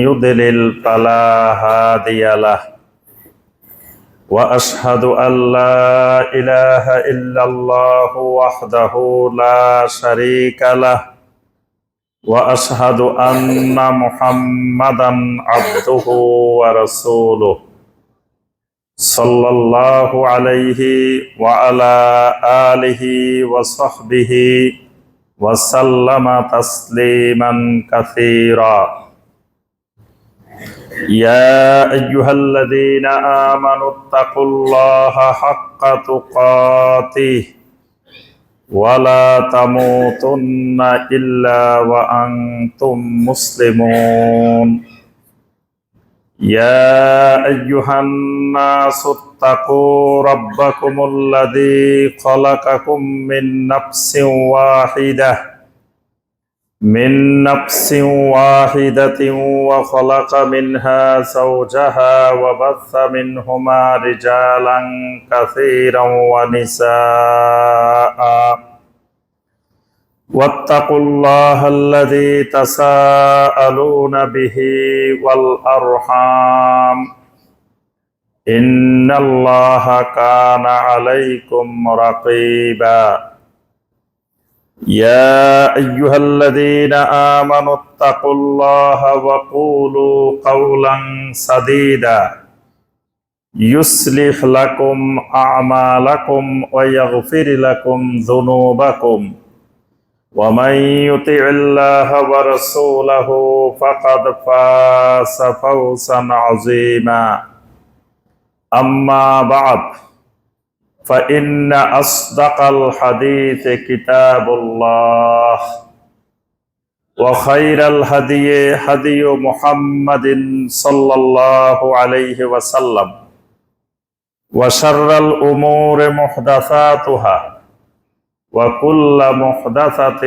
يضلل فلا هادي له وأشهد أن لا إله إلا الله وحده لا شريك له وأشهد أن محمدا عبده ورسوله صلى الله عليه وعلى آله وصحبه وسلم تسليما كثيرا يا أيها الذين آمنوا اتقوا الله حق تقاته ولا تموتن إلا وأنتم مسلمون يا أيها الناس اتقوا ربكم الذي خلقكم من نفس واحدة وخلق منها زوجها وبث منهما رجالا كثيرا ونساء واتقوا الله الذي تساءلون به والأرحام إن الله كان عليكم رقيبا يا أيها الذين آمنوا اتقوا الله وقولوا قولا سديدا يصلح لكم أعمالكم ويغفر لكم ذنوبكم ومن يطع الله ورسوله فقد فاز فوزا عظيما أما بعد فإن أصدق الحديث كتاب الله وخير الهدي هدي محمد صلى الله عليه وسلم وشر الأمور محدثاتها وكل محدثة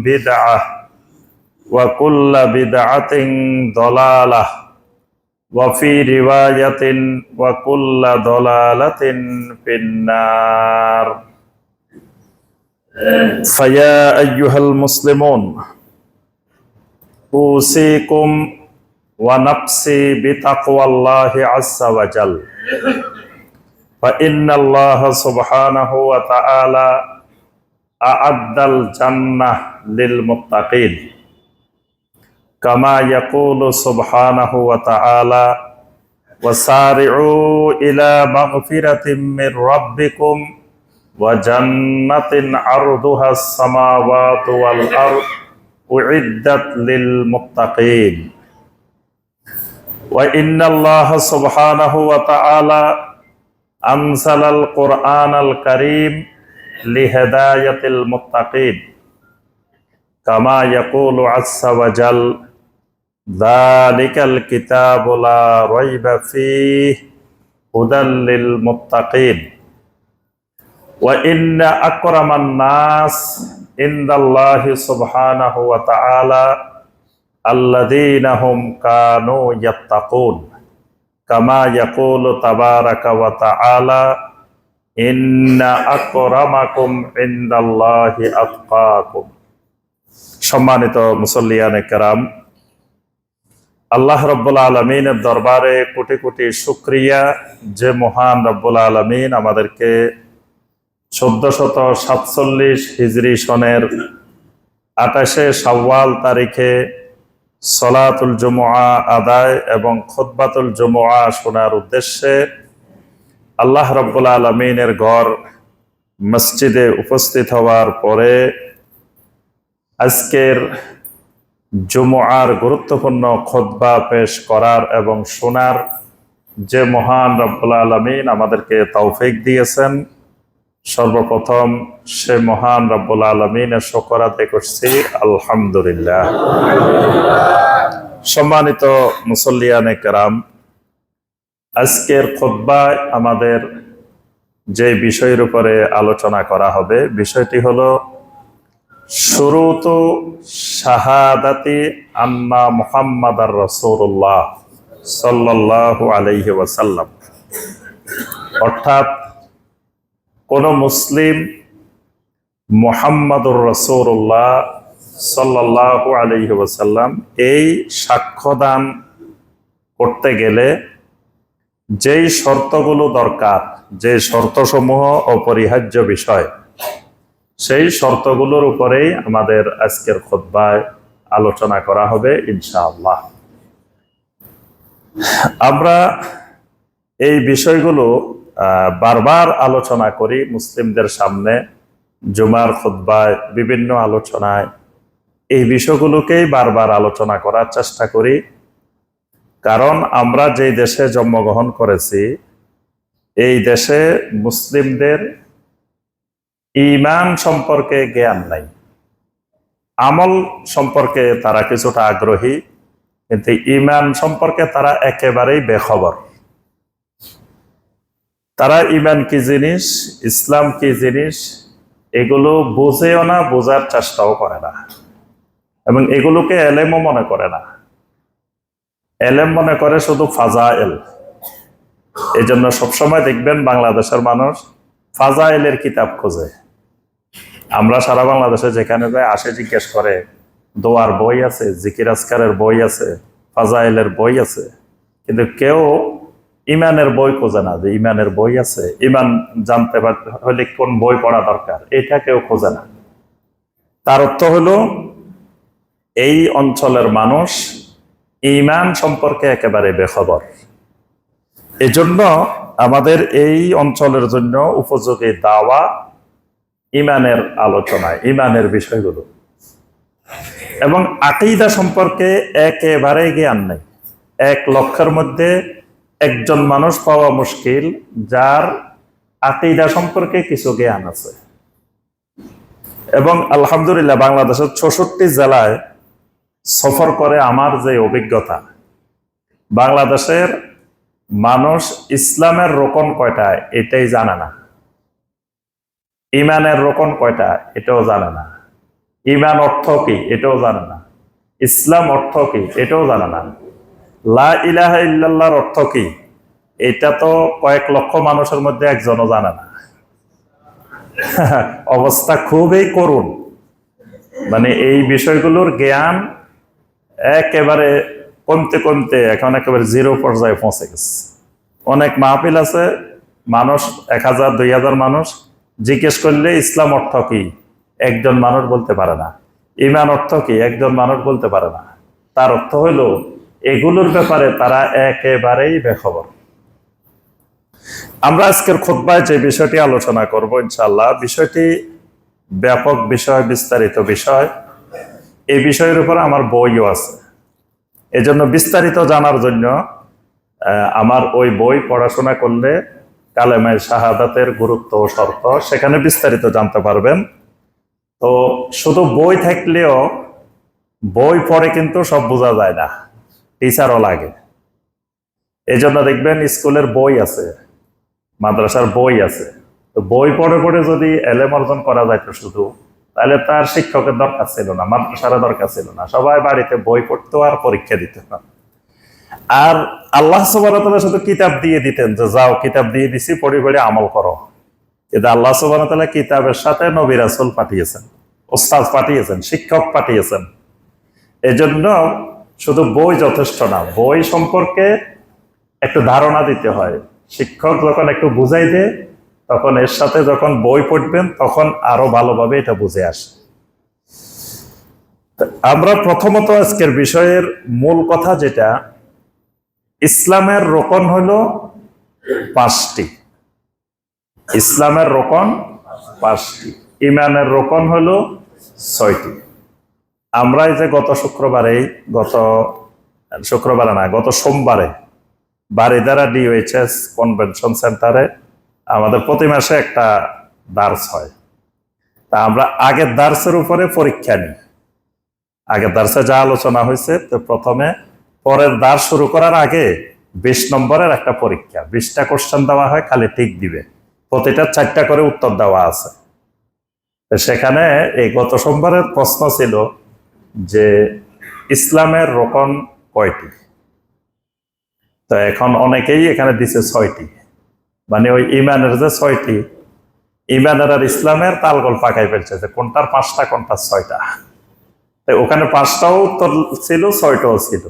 بدعة وكل بدعة ضلالة وفي رواية وكل ضلالة في النار فيا أيها المسلمون أوصيكم ونفسي بتقوى الله عز وجل فإن الله سبحانه وتعالى أعد الجنة للمتقين كما يقول سبحانه وتعالى وسارعوا إلى مغفرة من ربكم وجنة عرضها السماوات والأرض أعدت للمتقين وإن الله سبحانه وتعالى أنزل القرآن الكريم لهداية المتقين كما يقول عز وجل ذلك الكتاب لا ريب فيه هدى للمتقين وإن أكرم الناس عند الله سبحانه وتعالى الذين هم كانوا يتقون كما يقول تبارك وتعالى إن أكرمكم عند الله أتقاكم সম্মানিত মুসল্লিয়ানে কেরাম আল্লাহ রব্বুল আলমিনের দরবারে কোটি কোটি শুকরিয়া যে মহান রব্বুল আলমিন আমাদেরকে 1447 হিজরি সনের 28 শাওয়াল তারিখে সলাতুল জুমআ আদায় এবং খুতবাতুল জুমআ শোনার উদ্দেশ্যে আল্লাহ রব্বুল আলমিনের ঘর মসজিদে উপস্থিত হওয়ার পরে আজকের জুমআর গুরুত্বপূর্ণ খুতবা পেশ করার এবং শোনার যে মহান রব্বুল আলামিন আমাদেরকে তৌফিক দিয়েছেন সর্বপ্রথম সে মহান রব্বুল আলামিনের শুকর আদায় করছি আলহামদুলিল্লাহ। সম্মানিত মুসল্লিয়ানে কেরাম, আজকের খুতবায় আমাদের যে বিষয়ের উপরে আলোচনা করা হবে বিষয়টি হলো শুরুতু শাহাদাতি আন্না মুহাম্মাদার রাসূলুল্লাহ সাল্লাল্লাহু আলাইহি ওয়াসাল্লাম, অর্থাৎ কোন মুসলিম মুহাম্মাদুর রাসূলুল্লাহ সাল্লাল্লাহু আলাইহি ওয়াসাল্লাম এই সাক্ষ্যদান করতে গেলে যেই শর্তগুলো দরকার, যে শর্তসমূহ অপরিহার্য বিষয়, সেই শর্তগুলোর উপরেই আমাদের আজকের খুতবায় আলোচনা করা হবে ইনশাআল্লাহ। আমরা এই বিষয়গুলো বারবার আলোচনা করি মুসলিমদের সামনে, জুমার খুতবায়, বিভিন্ন আলোচনায় এই বিষয়গুলোকেই বারবার আলোচনা করার চেষ্টা করি। কারণ আমরা যে দেশে জন্মগ্রহণ করেছি, এই দেশে মুসলিমদের ঈমান সম্পর্কে জ্ঞান নাই, আমল সম্পর্কে তারা কিছুটা আগ্রহী, কিন্তু ঈমান সম্পর্কে তারা একেবারেই বেখবর। তারা ঈমান কি জিনিস, ইসলাম কি জিনিস, এগুলো বুঝেও না, বোঝার চেষ্টাও করে না, এবং এগুলোকে এলেমও মনে করে না। এলেম মনে করে শুধু ফাজাইল। এই জন্য সবসময় দেখবেন বাংলাদেশের মানুষ ফাজাইলের কিতাব খোঁজে। আমরা সারা বাংলাদেশে যেখানে যাই আসে জিজ্ঞেস করে দোয়ার বই আছে, জিকির আজকারের বই আছে, ফাজাইলের বই আছে, কিন্তু কেউ ইমানের বই খোঁজে না, যে ইমানের বই আছে, ইমান জানতে হলে কোন বই পড়া দরকার, এটা কেউ খোঁজে না। তার অর্থ হলো এই অঞ্চলের মানুষ ঈমান সম্পর্কে একেবারে বেখবর। এজন্য আমাদের এই অঞ্চলের জন্য উপযোগী দাওয়া ঈমানের আলোচনায়, ঈমানের বিষয়গুলো, এবং আকীদা সম্পর্কে একেবারে জ্ঞান নেই। 1 লক্ষের মধ্যে একজন মানুষ পাওয়া মুশকিল যার আকীদা সম্পর্কে কিছু জ্ঞান আছে। এবং আলহামদুলিল্লাহ বাংলাদেশের 64 জেলায় সফর করে আমার যে অভিজ্ঞতা, বাংলাদেশের মানুষ ইসলামের রোকন কয়টা এটাই জানে না, ঈমানের রোকন কয়টা এটাও জানে না, ঈমান অর্থ কি এটাও জানে না, ইসলাম অর্থ কি এটাও জানে না, লা ইলাহা ইল্লাল্লাহর অর্থ কি এটা তো কয়েক লক্ষ মানুষের মধ্যে একজনও জানে না। অবস্থা খুবই করুণ। মানে এই বিষয়গুলোর জ্ঞান একেবারে কমতে কমতে এখন একেবারে 0 পর্যায়ে পৌঁছে গেছে। অনেক মাহফিল আছে, মানুষ 1000 2000 মানুষ জিজ্ঞেস করলে ইসলাম অর্থ কি একজন মানুষ বলতে পারে না, ঈমান অর্থ কি একজন মানুষ বলতে পারে না। তার অর্থ হলো এগুলোর ব্যাপারে তারা একেবারেই বেখবর। আমরা আজকের খুতবায় যে বিষয়টি আলোচনা করব ইনশাআল্লাহ, বিষয়টি ব্যাপক বিষয়, বিস্তারিত বিষয়। এই বিষয়ের উপর আমার বইও আছে। এজন্য বিস্তারিত জানার জন্য আমার ওই বই পড়াশোনা করলে কালেমায়ে শাহাদাতের গুরুত্ব ও শর্ত সেখানে বিস্তারিত জানতে পারবেন। তো শুধু বই থাকলেও বই পড়ে কিন্তু সব বোঝা যায় না, টিচারও লাগে। এই জন্য দেখবেন স্কুলের বই আছে, মাদ্রাসার বই আছে, তো বই পড়ে পড়ে যদি এলেম অর্জন করা যাইতো শুধু, তাহলে তার শিক্ষকের দরকার ছিল না, মাদ্রাসার দরকার ছিল না, সবাই বাড়িতে বই পড়তো আর পরীক্ষা দিত। আর আল্লাহ সুবহানাহু ওয়া তাআলা শুধু কিতাব দিয়ে দিতেন যে যাও কিতাব দিয়ে দিছি, পড়ে পড়ে আমল করো। কিন্তু আল্লাহ সুবহানাহু ওয়া তাআলা কিতাবের সাথে নবী রাসূল পাঠিয়েছেন, ওস্তাদ পাঠিয়েছেন, শিক্ষক পাঠিয়েছেন। এজন্য শুধু বই যথেষ্ট না, বই সম্পর্কে একটু ধারণা দিতে হয়। শিক্ষক যখন একটু বুঝাই দেয়, তখন এর সাথে যখন বই পড়বেন তখন আরো ভালোভাবে এটা বুঝে আসে। আমরা প্রথমত আজকের বিষয়ের মূল কথা যেটা, ইসলামের রোকন হলো 5টি। ইসলামের রোকন 5টি, ঈমানের রোকন হলো 6টি। আমরা এই যে গত সোমবারে বারিধারা DOHS কনভেনশন সেন্টারে আমাদের প্রতি মাসে একটা দার্স হয়। তা আমরা আগের দার্সের উপরে পরীক্ষা নিই। আগের দার্সে যা আলোচনা হয়েছে, তো প্রথমে পরের দার্স শুরু করার আগে 20 নম্বরের একটা পরীক্ষা, 20টা কোশ্চেন দেওয়া হয়, খালি টিক দিবে, প্রতিটা 4টা করে উত্তর দেওয়া আছে। সেখানে এই গত সোমবারের প্রশ্ন ছিল যে ইসলামের রোকন কয়টি। তো এখন অনেকেই এখানে দিছে 6টি, মানে ওই ঈমানের যে 6টি, ঈমানের আর ইসলামের তালগোল পাকাই ফেলছে যে কোনটার 5টা কোনটার 6টা। তাই ওখানে 5টাও উত্তর ছিল, 6টাও ছিল।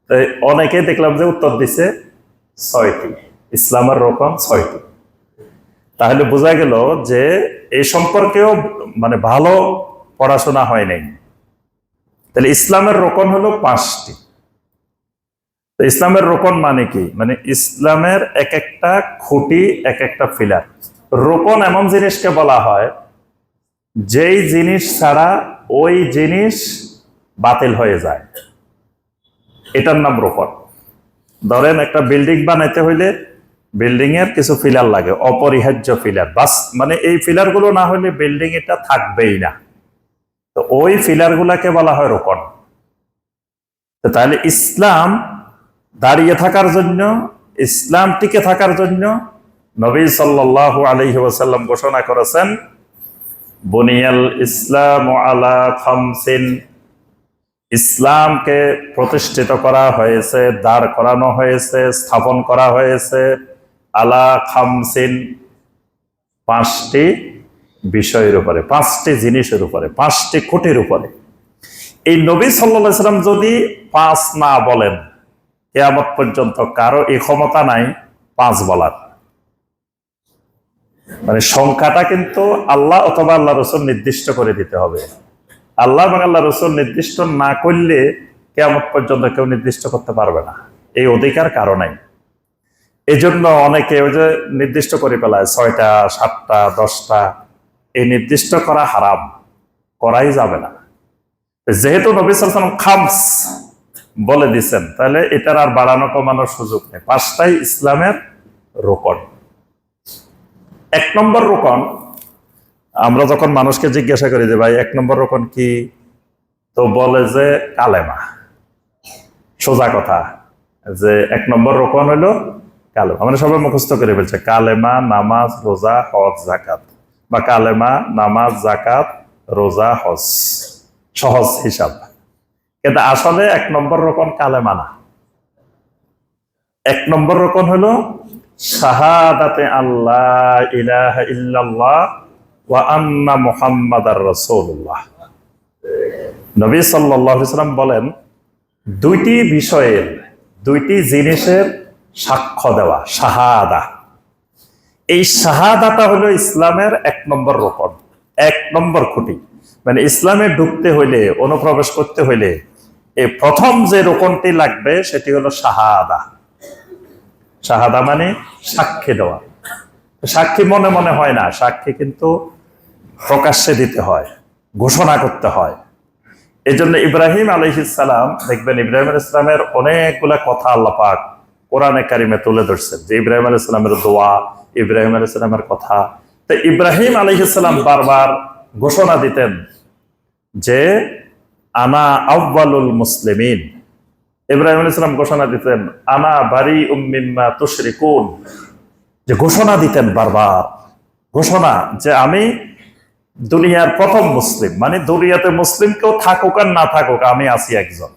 তাই অনেকে দেখলাম যে উত্তর দিছে 6টি। ইসলামের রোকন 6টি। তাহলে বোঝা গেল যে এই সম্পর্কেও মানে ভালো পড়াশোনা হয় নাই। তাহলে ইসলামের রোকন হলো 5টি। তো ইসলামের রোকন মানে কি? মানে ইসলামের এক একটা খুঁটি, এক একটা পিলার। রোকন এমন জিনিসকে বলা হয় যেই জিনিস ছাড়া ওই জিনিস বাতিল হয়ে যায়, এটার নাম রোকন। ধরেন একটা বিল্ডিং বানাইতে হইলে বিল্ডিং এর কিছু পিলার লাগে, অপরিহার্য পিলার। বাস মানে এই পিলার গুলো না হলে বিল্ডিং এটা থাকবেই না। তো ওই পিলার গুলাকে বলা হয় রোকন। তাহলে ইসলাম দাঁড়িয়ে থাকার জন্য, ইসলাম টিকে থাকার জন্য নবী সাল্লাল্লাহু আলাইহি ওয়াসাল্লাম ঘোষণা করেছেন, বুনিয়াল ইসলাম আলা খামসিন, ইসলামকে প্রতিষ্ঠিত করা হয়েছে, দাঁড় করানো হয়েছে, স্থাপন করা হয়েছে আলা খামসিন, 5টি বিষয়ের উপরে, 5টি জিনিসের উপরে, 5টি খুঁটির উপরে। এই নবী সাল্লাল্লাহু আলাইহি ওয়াসাল্লাম যদি 5 না বলেন, কিয়ামত পর্যন্ত কারো এই ক্ষমতা নাই 5 বলার। মানে সংখ্যাটা কিন্তু আল্লাহ অথবা আল্লাহ রাসূল নির্দিষ্ট করে দিতে হবে। আল্লাহ এবং আল্লাহ রাসূল নির্দিষ্ট না করলে কিয়ামত পর্যন্ত কেউ নির্দিষ্ট করতে পারবে না, এই অধিকার কারো নাই। এই জন্য অনেকে ওই যে নির্দিষ্ট করে ফেলায় 6টা, 7টা, 10টা। এই নির্দিষ্ট করা হারাম, করাই যাবে না। যেহেতু নবী সাল্লাল্লাহু আলাইহি ওয়াসাল্লাম খামস বলে দিচ্ছেন, তাহলে এটার আর বাড়ানো কমানোর সুযোগ নেই। 5টাই ইসলামের রোকন। 1 নম্বর রোকন, আমরা যখন মানুষকে জিজ্ঞাসা করি যে ভাই 1 নম্বর রোকন কি, তো বলে যে কালেমা। সোজা কথা যে 1 নম্বর রোকন হলো কালেমা। মানে সবাই মুখস্থ করে ফেলছে কালেমা, নামাজ, রোজা, হজ, যাকাত, বা কালেমা, নামাজ, যাকাত, রোজা, হজ, সহজ হিসাব। কিন্তু আসলে 1 নম্বর রোকন কালেমা না। 1 নম্বর রোকন হলো শাহাদাতে আল্লাহ ইলাহা ইল্লাল্লাহ ওয়া আন্না মুহাম্মাদার রাসূলুল্লাহ। নবী সাল্লাল্লাহু আলাইহি ওয়াসাল্লাম বলেন, 2টি বিষয়ের, 2টি জিনিসের সাক্ষ্য দেওয়া, শাহাদা। এই শাহাদাটা হলো ইসলামের 1 নম্বর রোকন, 1 নম্বর খুঁটি। মানে ইসলামে ঢুকতে হইলে, অনুপ্রবেশ করতে হইলে এই প্রথম যে রোকনটি লাগবে সেটি হলো শাহাদা। শাহাদা মানে সাক্ষী দেওয়া। সাক্ষী মনে মনে হয় না, সাক্ষী কিন্তু প্রকাশ্যে দিতে হয়, ঘোষণা করতে হয়। এই জন্য ইব্রাহিম আলাইহিস সালাম, দেখবেন ইব্রাহিম আলাইহিস সালামের অনেকগুলা কথা আল্লাহ পাক কোরআনে কারিমে তুলে ধরছেন, যে ইব্রাহিম আলাইহিস সালামের দোয়া, ইব্রাহিম আলাইহিস সালামের কথা। তো ইব্রাহিম আলাইহিস সালাম বারবার ঘোষণা দিতেন যে আনা আউয়ালুল মুসলিমিন। ইব্রাহিম আলাইহিস সালাম ঘোষণা দিতেন আনা বারিউম মিম্মা তুশরিকুন, যে ঘোষণা দিতেন বারবার, ঘোষণা যে আমি দুনিয়ার প্রথম মুসলিম। মানে দুনিয়াতে মুসলিম কেউ থাকুক আর না থাকুক, আমি আছি একজন।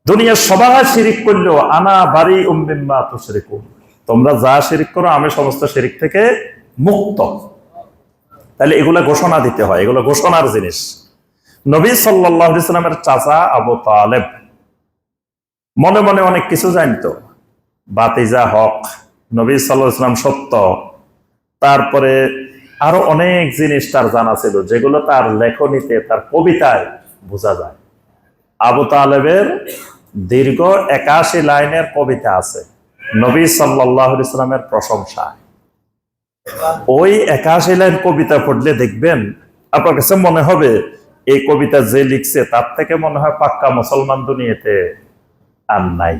দুনিয়ার সবাই শিরিক করলেও আনা বারিউম মিম্মা তুশরিকুন, তোমরা যা শিরিক করো আমি সমস্ত শিরিক থেকে মুক্ত। তাহলে এগুলা ঘোষণা দিতে হয়, এগুলো ঘোষণার জিনিস। নবী সাল্লাল্লাহু আলাইহি ওয়াসাল্লামের চাচা আবু তালেব মনে মনে অনেক কিছু জানতো। বাতিজা হক, নবী সাল্লাল্লাহু আলাইহি ওয়াসাল্লাম সত্য, তারপরে আরো অনেক জিনিস তার জানা ছিল, যেগুলো তার লেখনীতে, তার কবিতায় বোঝা যায়। আবু তালেবের দীর্ঘ 81 লাইনের কবিতা আছে নবী সাল্লাল্লাহু আলাইহি ওয়াসাল্লামের প্রশংসা। ওই 81 লাইন কবিতা পড়লে দেখবেন, আপনার কাছে মনে হবে এই কবিতা যে লিখছে তার থেকে মনে হয় পাক্কা মুসলমান দুনিয়াতে আর নাই।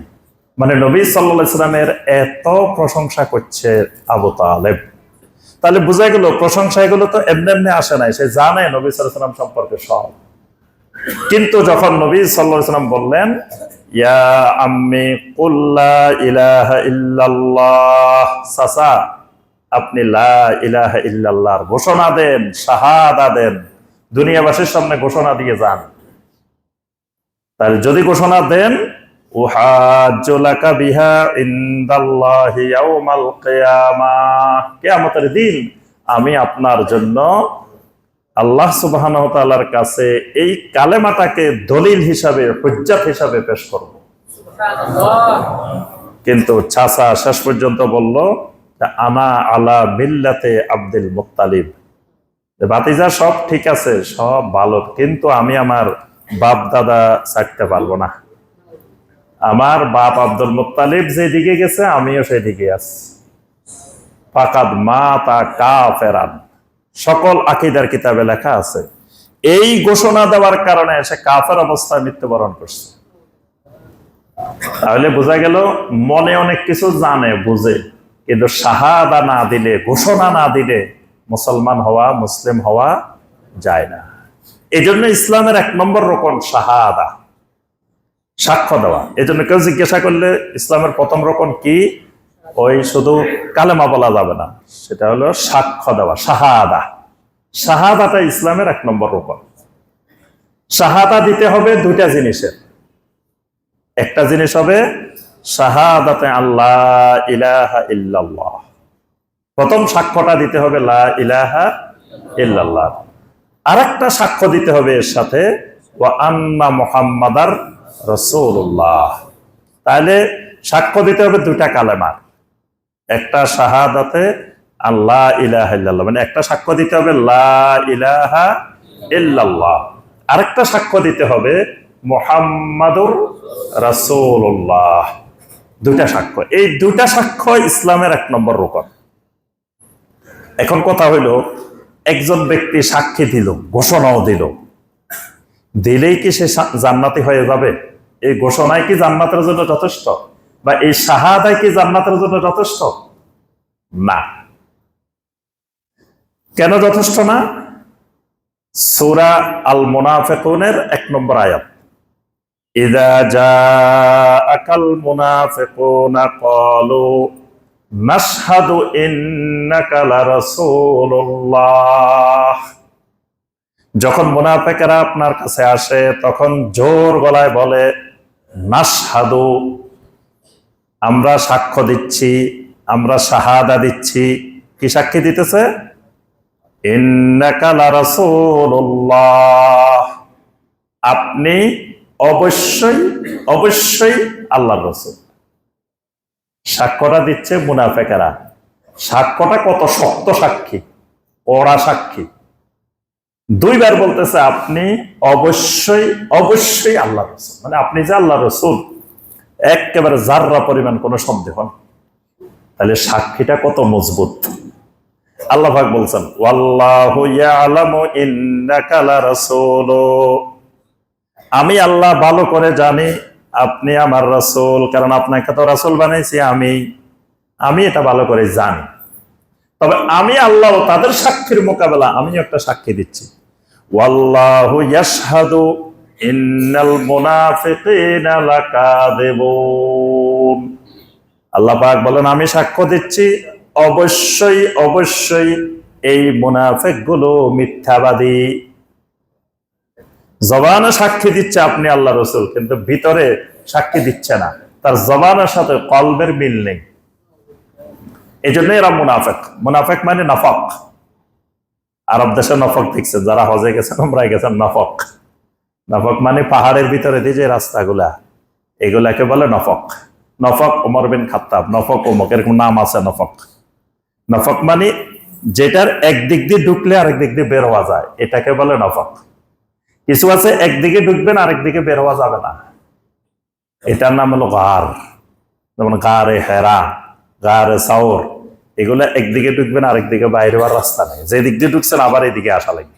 মানে নবী সাল্লাল্লাহু আলাইহি ওয়াসাল্লামের এত প্রশংসা করছে আবু তালেব। তাহলে বোঝা গেল প্রশংসা এগুলো তো এমনি এমনি আসে নাই, সে জানে নবী সাল্লাল্লাহু আলাইহি ওয়াসাল্লাম সম্পর্কে সব। কিন্তু যখন নবী সাল্লাল্লাহু আলাইহি ওয়াসাল্লাম বললেন ইয়া আম্মি কুল লা ইলাহা ইল্লাল্লাহ, চাচা আপনি লা ইলাহা ইল্লাল্লাহর ঘোষণা দেন, শাহাদা দেন, দুনিয়াবাসীর সামনে ঘোষণা দিয়ে যান। তাহলে যদি ঘোষণা দেন, উহাজ্জু লাকা বিহা ইনদাল্লাহি ইয়াউমাল কিয়ামাহ, কিয়ামতের দিন আমি আপনার জন্য আল্লাহ সুবহানাহু ওয়া তাআলার কাছে এই কালেমাটাকে দলিল হিসাবে, হুজ্জাত হিসাবে পেশ করব। কিন্তু চাচা শেষ পর্যন্ত বলল, আনা আলা মিল্লাতে আব্দুল মুত্তালিব। ভাতিজা সব ঠিক আছে, সব ভালো, কিন্তু আমি আমার বাপ দাদা ছাড়তে পারবো না। আমার বাপ আব্দুল মুত্তালিব যেদিকে গেছে আমিও সেদিকে আছি। ফাকাদ মাতা কাফেরান, সকল আকীদার কিতাবে লেখা আছে। এই ঘোষণা দেওয়ার কারণে সে কাফের অবস্থায় মৃত্যুবরণ করছে। তাহলে বোঝা গেল মনে অনেক কিছু জানে, বুঝে, কিন্তু শাহাদা না দিলে, ঘোষণা না দিলে মুসলমান হওয়া, মুসলিম হওয়া যায় না। এই জন্য ইসলামের 1 নম্বর রকম শাহাদা, সাক্ষ্য দেওয়া। এই জন্য কেউ জিজ্ঞাসা করলে ইসলামের প্রথম রকম কি, ওই শুধু কালেমা বলা যাবে না, সেটা হলো সাক্ষ্য দেওয়া, শাহাদা। শাহাদাটা ইসলামের 1 নম্বর রকম। শাহাদা দিতে হবে 2টা জিনিসের। একটা জিনিস হবে শাহাদাতে আল্লাহ ইলাহা ইল্লাল্লাহ, প্রথম সাক্ষ্যটা দিতে হবে লা ইলাহা ইল্লাল্লাহ। আরেকটা সাক্ষ্য দিতে হবে এর সাথে ওয়া আন্না মুহাম্মাদার রাসূলুল্লাহ। তাহলে সাক্ষ্য দিতে হবে 2টা কালেমার, একটা শাহাদাতে আল্লাহ ইলাহা ইল্লাল্লাহ, মানে একটা সাক্ষ্য দিতে হবে লা ইলাহা ইল্লাল্লাহ, আরেকটা সাক্ষ্য দিতে হবে মুহাম্মাদুর রাসূলুল্লাহ। 2টা সাক্ষ্য, এই 2টা সাক্ষ্য ইসলামের 1 নম্বর রকম। এখন কথা হইল, একজন ব্যক্তি সাক্ষী দিল, ঘোষণাও দিল, দিলেই কি সে জান্নাতি হয়ে যাবে? এই ঘোষণায় কি জান্নাতের জন্য যথেষ্ট, বা এই শাহাদায় কি জান্নাতের জন্য যথেষ্ট? না। কেন যথেষ্ট না? সূরা আল মুনাফিকুনের 1 নম্বর আয়াত, ইযা জাআকাল মুনাফিকুনা ক্বালু নাশহাদু ইন্নাকা লারাসূলুল্লাহ। যখন মুনাফিকরা আপনার কাছে আসে তখন জোর গলায় বলে নাশহাদু, আমরা সাক্ষ্য দিচ্ছি, আমরা শাহাদা দিচ্ছি। কি সাক্ষী দিতেছে? ইন্নাকা লারাসূলুল্লাহ, আপনি অবশ্যই অবশ্যই আল্লাহর রাসূল। সাক্ষ্যটা দিচ্ছে মুনাফিকরা। সাক্ষ্যটা কত শক্ত সাক্ষী, ওরা সাক্ষী। 2 বার বলতেছে আপনি অবশ্যই অবশ্যই আল্লাহর রাসূল, মানে আপনি যে আল্লাহর রাসূল একেবারে জাররা পরিমাণ কোনো সন্দেহ নেই। তাহলে সাক্ষীটা কত মজবুত। আল্লাহ পাক বলছেন ওয়াল্লাহু ইয়ালামু ইন্নাকা লারাসূলু, আমি আল্লাহ ভালো করে জানি আপনি আমার রাসূল, কারণ আপনাকে তো রাসূল বানাইছি আমি এটা ভালো করে জানি। তবে আমি আল্লাহ তাদের সাক্ষীর মোকাবেলা আমি একটা সাক্ষী দিচ্ছি। ওয়াল্লাহু ইয়াশহাদু ইন্নাল মুনাফিকিনা লাকাযিবুন, আল্লাহ পাক বলেন আমি সাক্ষ্য দিচ্ছি অবশ্যই অবশ্যই এই মুনাফিকগুলো মিথ্যাবাদী। জবানে সাক্ষী দিচ্ছে আপনি আল্লাহ রাসূল, কিন্তু ভিতরে সাক্ষী দিচ্ছে না, তার জবানের সাথে কলবের মিল নেই। এই জন্য এরা মুনাফিক। মুনাফিক মানে নাফাক। আরব দেশে নফক দেখছেন, যারা হজে গেছেন, উমরায় গেছেন, নফক। নফক মানে পাহাড়ের ভিতরে দিয়ে যে রাস্তাগুলা, এগুলাকে বলে নফক। নফক ওমর বিন খাত্তাব, নফক ওমক, এরকম নাম আছে নফক। নফক মানে যেটার একদিক দিয়ে ঢুকলে আরেক দিক দিয়ে বের হওয়া যায়, এটাকে বলে নফক। কিছু আছে একদিকে ঢুকবেন আরেক দিকে বের হওয়া যাবে না, এটার নাম হলো গার। যেমন গারে হেরা, গারে সাওর, এগুলো একদিকে ঢুকবেন আরেক দিকে বাইরে হওয়ার রাস্তা নেই, যে দিক দিয়ে ঢুকছেন আবার এদিকে আসা লাগবে।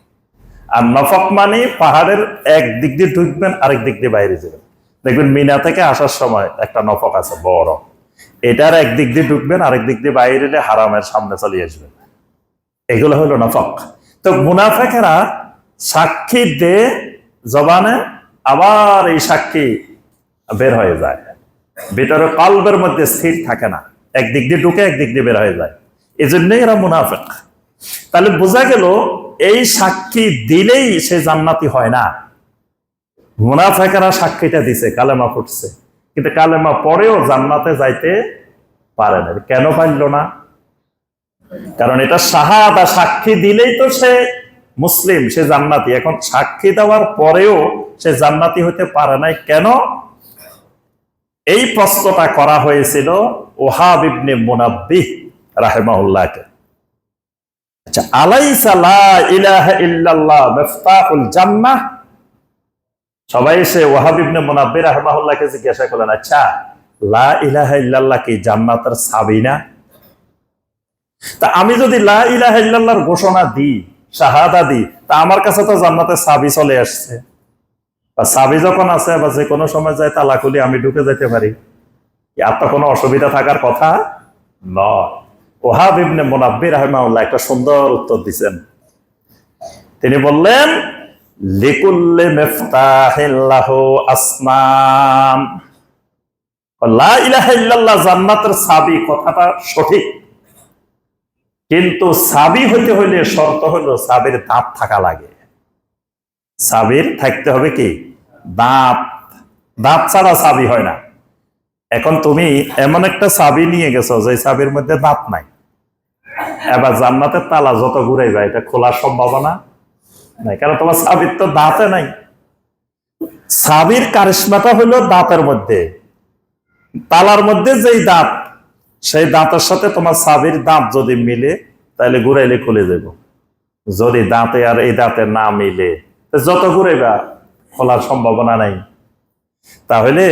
আর নফক মানে পাহাড়ের একদিক দিয়ে ঢুকবেন আরেক দিক দিয়ে বাইরে যাবেন। দেখবেন মিনা থেকে আসার সময় একটা নফক আছে বড়, এটার একদিক দিয়ে ঢুকবেন আরেক দিক দিয়ে বাইরে এলে হারামের সামনে চলে আসবেন। এগুলো হলো নফক। তো মুনাফিকেরা সাক্ষী দে জবানে, আবার এই সাক্ষী বের হয়ে যায়, ভিতরে কলবের মধ্যে স্থির থাকে না, একদিক দিয়ে ঢুকে একদিক দিয়ে বের হয়ে যায়। এই জন্যই এরা মুনাফিক। তাহলে বোঝা গেল এই সাক্ষী দিলেই সে জান্নাতি হয় না। মুনাফিকরা সাক্ষীটা দিছে, কালেমা পড়ছে, কিন্তু কালেমা পড়েও জান্নাতে যাইতে পারে না। কেন পারল না? কারণ এটা শাহাদা, সাক্ষী দিলেই তো সে মুসলিম, সে জান্নাতি। এখন সাক্ষী দেওয়ার পরেও সে জান্নাতি হতে পারে নাই কেন? এই প্রশ্নটা করা হয়েছিল ওহাব ইবনে মুনাব্বিহ রাহিমাহুল্লাহকে। আচ্ছা, আলাইসা লা ইলাহা ইল্লাল্লাহ মিফতাহুল জান্নাহ। সবাই এসে ওহাব ইবনে মুনাব্বিহ রাহিমাহুল্লাহকে জিজ্ঞাসা করলেন, আচ্ছা লা ইলাহা ইল্লাল্লাহ কি জান্নাতের চাবি না? তা আমি যদি লা ইলাহা ইল্লাল্লাহর ঘোষণা দিই, শাহাদা দিই, তা আমার কাছে তো জান্নাতের চাবি চলে আসছে। বা চাবি যখন আছে বা যে কোনো সময় যায় তালা খুলে আমি ঢুকে যেতে পারি, আর তো কোনো অসুবিধা থাকার কথা নয়। ওহাব ইবনে মুনাব্বিহ রাহিমাহুল্লাহ একটা সুন্দর উত্তর দিচ্ছেন। তিনি বললেন, লিকুল্লি মিফতাহিন লাহু আসনান। লা ইলাহা ইল্লাল্লাহ জান্নাতের চাবি, কথাটা সঠিক, কিন্তু চাবি হইতে হইলে শর্ত হইল চাবির দাঁত থাকা লাগে। চাবির থাকতে হবে কি? দাঁত। দাঁত ছাড়া চাবি হয় না। এখন তুমি এমন একটা চাবি নিয়ে গেছো যে চাবির মধ্যে দাঁত নাই, এবার জান্নাতের তালা যত ঘুরাইবা এটা খোলার সম্ভাবনা নাই, কারণ তোমার চাবির তো দাঁতে নাই। চাবির কারিশমাটা হইলো দাঁতের মধ্যে। তালার মধ্যে যেই দাঁত, সেই দাঁতের সাথে তোমার চাবির দাঁত যদি মিলে তাহলে ঘুরাইলে খুলে যাব। যদি দাঁতে আর এই দাঁতে না মিলে যত ঘুরাইবা খোলার সম্ভাবনা নাই। তাহলে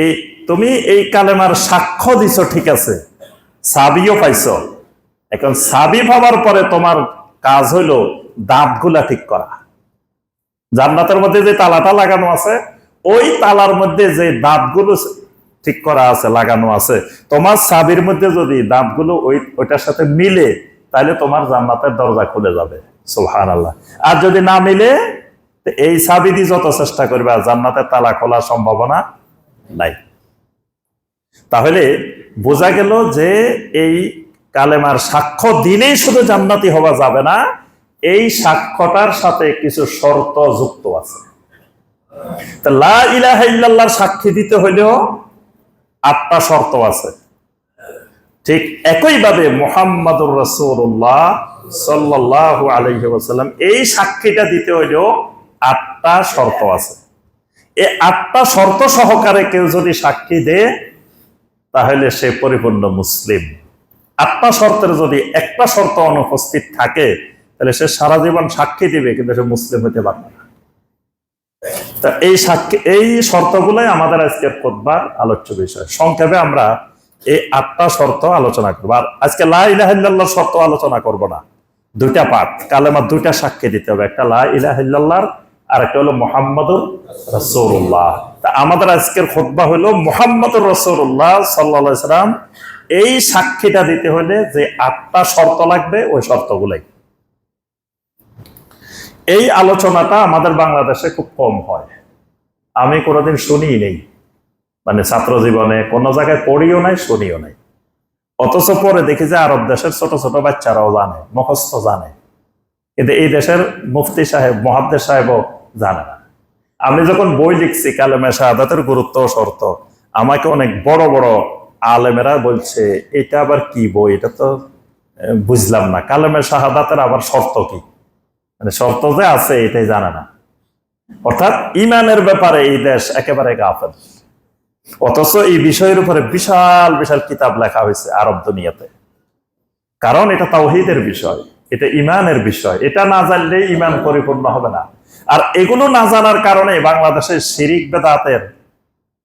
এই তুমি এই কালেমার সাক্ষ্য দিছ, ঠিক আছে, চাবিও পাইছ। এখন চাবি পাওয়ার পরে তোমার কাজ হইলো দাঁতগুলা ঠিক করা। জান্নাতের মধ্যে যে তালাটা লাগানো আছে, ওই তালার মধ্যে যে দাঁতগুলো ঠিক করা আছে, লাগানো আছে, তোমার চাবির মধ্যে যদি দাঁতগুলো ওইটার সাথে মিলে তাহলে তোমার জান্নাতের দরজা খুলে যাবে। সুবহানাল্লাহ। আর যদি না মিলে, এই চাবি দিয়ে যত চেষ্টা করবে জান্নাতের তালা খোলার সম্ভাবনা নাই। তাহলে বোঝা গেল যে এই কালেমার সাক্ষ্য দিলেই শুধু জান্নাতি হওয়া যাবে না, এই সাক্ষ্যটার সাথে কিছু শর্ত যুক্ত আছে। লা ইলাহা ইল্লাল্লাহর সাক্ষী দিতে হইলেও 8টা শর্ত আছে। ঠিক একইভাবে মুহাম্মাদুর রাসূলুল্লাহ সাল্লাল্লাহু আলাইহি ওয়াসাল্লাম এই সাক্ষীটা দিতে হইলেও 8টা শর্ত আছে। এই 8টা শর্ত সহকারে কেউ যদি সাক্ষী দেয় তাহলে সে পরিপূর্ণ মুসলিম। 8টা শর্তের যদি একটা শর্ত অনুপস্থিত থাকে তাহলে সে সারা জীবন সাক্ষী দিবে, কিন্তু সে মুসলিম হতে পারবে না। তা এই শর্তগুলোই আমাদের আজকের খুতবার আলোচ্য বিষয়। সংক্ষেপে আমরা এই 8টা শর্ত আলোচনা করবো। আর আজকে লা ইলাহা ইল্লাল্লাহর শর্ত আলোচনা করব না, 2টা পাঠ, কালেমার 2টা সাক্ষী দিতে হবে, একটা লা ইলাহা ইল্লাল্লাহর আর একটা হলো মুহাম্মাদুর রাসূলুল্লাহ। তা আমাদের আজকের খুতবা হলো মুহাম্মাদুর রাসূলুল্লাহ সাল্লাল্লাহু আলাইহি সাল্লাম এই সাক্ষীটা দিতে হলে যে 8টা শর্ত লাগবে, ওই শর্তগুলাই। এই আলোচনাটা আমাদের বাংলাদেশে খুব কম হয়, আমি কোনোদিন শুনিই নেই, মানে ছাত্র জীবনে কোনো জায়গায় পড়িও নাই, শুনিও নাই। অথচ পরে দেখি যে আরব দেশের ছোট ছোট বাচ্চারাও জানে, মুখস্থ জানে, কিন্তু এই দেশের মুফতি সাহেব, মুহাদ্দিস সাহেবও জানে না। আমি যখন বই লিখছি কালেমা শাহাদাতের গুরুত্ব ও শর্ত, আমাকে অনেক বড় বড় আলেমেরা বলছে এটা আবার কি বই, এটা তো বুঝলাম না, কালেমা শাহাদাতের আবার শর্ত কি, মানে শর্ত যে আছে এটাই জানে না। অর্থাৎ ইমানের ব্যাপারে এই দেশ একেবারে গাফেল। অথচ এই বিষয়ের উপরে বিশাল বিশাল কিতাব লেখা হয়েছে আরব দুনিয়াতে, কারণ এটা তাওহীদের বিষয়, এটা ইমানের বিষয়। এটা না জানলে ইমান পরিপূর্ণ হবে না। আর এগুলো না জানার কারণে বাংলাদেশের শিরিক বেদাতের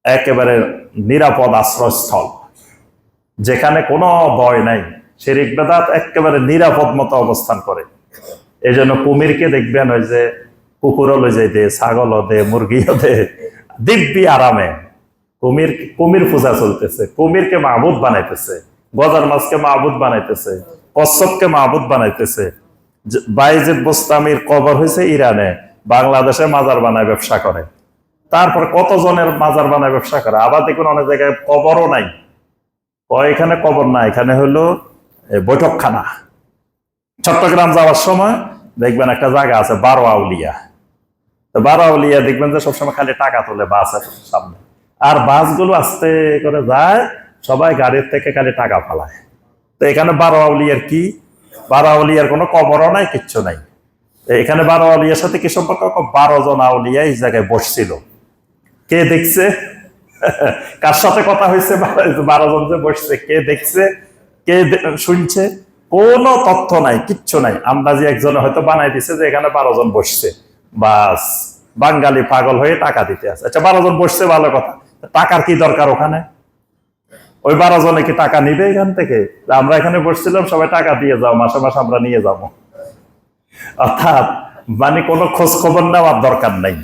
একেবারে নিরাপদ আশ্রয়স্থল, যেখানে কোনো ভয় নাই, শিরিক বেদাত একেবারে নিরাপদ মতো অবস্থান করে। এই জন্য কুমিরকে দেখবেন ওই যে কুকুরও লই যাইতে, ছাগলও দে, মুরগিও দে, দিব্যি আরামে। কুমির পূজা চলতেছে, কুমিরকে মাহবুদ বানাইতেছে, গজার মাছকে মাহবুদ বানাইতেছে, কচ্ছপকে মাহবুদ বানাইতেছে। বাইজিদ বোস্তামির কবর হয়েছে ইরানে, বাংলাদেশে মাজার বানায় ব্যবসা করে। তারপর কতজনের মাজার বানায় ব্যবসা করে। আবার দেখুন অনেক জায়গায় কবরও নাই, এখানে কবর না, এখানে হলো বৈঠকখানা। চট্টগ্রাম যাওয়ার সময় দেখবেন একটা জায়গা আছে 12 আউলিয়া। তো 12 আউলিয়া দেখবেন যে সবসময় খালি টাকা তোলে বাসের সামনে, আর বাসগুলো আস্তে করে যায়, সবাই গাড়ির থেকে খালি টাকা ফালায়। তো এখানে 12 আউলিয়ার কি, 12 আউলিয়ার কোনো কবরও নাই, কিচ্ছু নাই। এখানে 12 আউলিয়ার সাথে কি সম্পর্ক? 12 জন আউলিয়া এই জায়গায় বসছিল। কে দেখছে? কার সাথে কথা হয়েছে? 12 জন যে বসছে, কে দেখছে, কে শুনছে? কোনো তথ্য নাই, কিচ্ছু নাই। আন্দাজি একজনে হয়তো বানাই দিছে যে এখানে 12 জন বসছে, বাস বাঙালি পাগল হয়ে টাকা দিতে আছে। আচ্ছা, 12 জন বসছে, ভালো কথা, টাকার কি দরকার ওখানে? ওই 12 জনে কি টাকা নিবে এখান থেকে? আমরা এখানে বসছিলাম, সবাই টাকা দিয়ে যাও, মাসে মাসে আমরা নিয়ে যাবো। অর্থাৎ মানে কোনো খোঁজ খবর নেওয়ার দরকার নাই,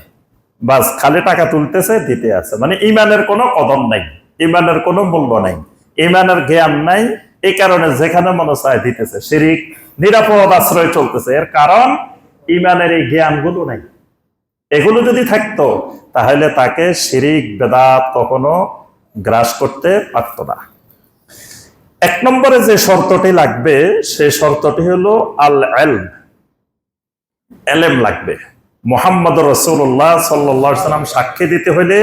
বাস খালি টাকা তুলতেছে, দিতে আছে। মানে ইমানের কোনো কদর নাই, ইমানের কোনো মূল্য নাই, ইমানের জ্ঞান নাই। এই কারণে যেখানে মনে চায় দিতেছে, শিরিক নিরাপদ আশ্রয় চলতেছে। এর কারণ ইমানের এই জ্ঞানগুলো নাই। এগুলো যদি থাকতো তাহলে তাকে শিরিক বেদাত কখনো গ্রাস করতে পারত না। 1 নম্বরে যে শর্তটি লাগবে, সেই শর্তটি হলো আল ইলম, এলেম লাগবে। মুহাম্মদ রাসূলুল্লাহ সাল্লাল্লাহু আলাইহি ওয়াসাল্লাম সাক্ষী দিতে হলে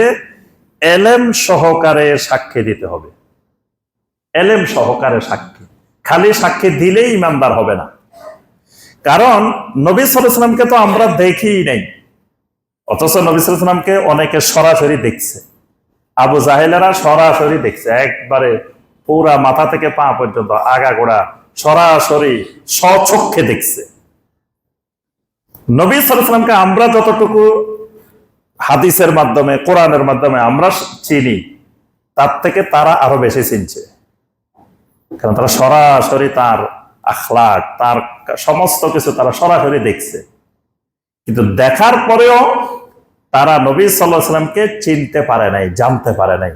এলেম সহকারে সাক্ষী দিতে হবে। এলেম সহকারে সাক্ষী, খালি সাক্ষী দিলেই ইমানদার হবে না। কারণ নবী সাল্লাল্লাহু আলাইহি ওয়াসাল্লামকে তো আমরা দেখিই নাই, অথচ নবী সাল্লাল্লাহু আলাইহি ওয়াসাল্লামকে অনেকে সরাসরি দেখছে। আবু জাহেলেরা সরাসরি দেখছে, একবারে পুরা মাথা থেকে পা পর্যন্ত আগাগোড়া সরাসরি স্বচক্ষে দেখছে। নবী সাল্লাল্লাহু আলাইহি ওয়াসাল্লামকে আমরা যতটুকু হাদিসের মাধ্যমে, কোরআনের মাধ্যমে আমরা চিনি, তার থেকে তারা আরো বেশি চিনছে। কারণ তারা সরাসরি তার আখলাক, তার সমস্ত কিছু তারা সরাসরি দেখছে। কিন্তু দেখার পরেও তারা নবী সাল্লাল্লাহু আলাইহি ওয়াসাল্লামকে চিনতে পারে নাই, জানতে পারে নাই।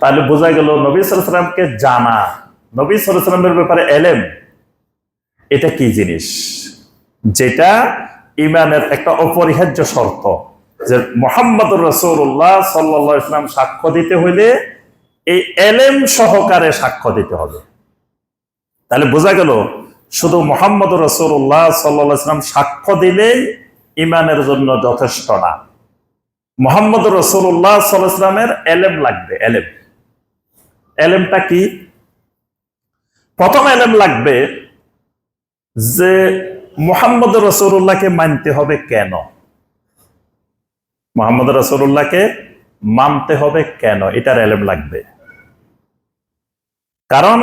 তাহলে বোঝা গেল নবী সাল্লাল্লাহু আলাইহি ওয়াসাল্লামকে জানা, নবী সাল্লাল্লাহু আলাইহি ওয়াসাল্লামের ব্যাপারে এলেম, এটা কি জিনিস? যেটা ইমানের একটা অপরিহার্য শর্ত, যে মুহাম্মদুর রাসূলুল্লাহ সাল্লাল্লাহু আলাইহি ওয়াসাল্লাম সাক্ষ্য দিতে হইলে এই এলেম সহকারে সাক্ষ্য দিতে হবে। তাহলে বোঝা গেল শুধু মুহাম্মদুর রাসূলুল্লাহ সাল্লাল্লাহু আলাইহি ওয়াসাল্লাম সাক্ষ্য দিলেই ইমানের জন্য যথেষ্ট না। মুহাম্মদুর রাসূলুল্লাহ সাল্লাল্লাহু আলাইহি ওয়াসাল্লামের এলেম লাগবে। এলেম, এলেমটা কি? প্রথম এলেম লাগবে যে মুহাম্মদ রাসূলুল্লাহকে মানতে হবে কেন? মুহাম্মদ রাসূলুল্লাহকে মানতে হবে কেন, এটার এলেম লাগবে। কারণ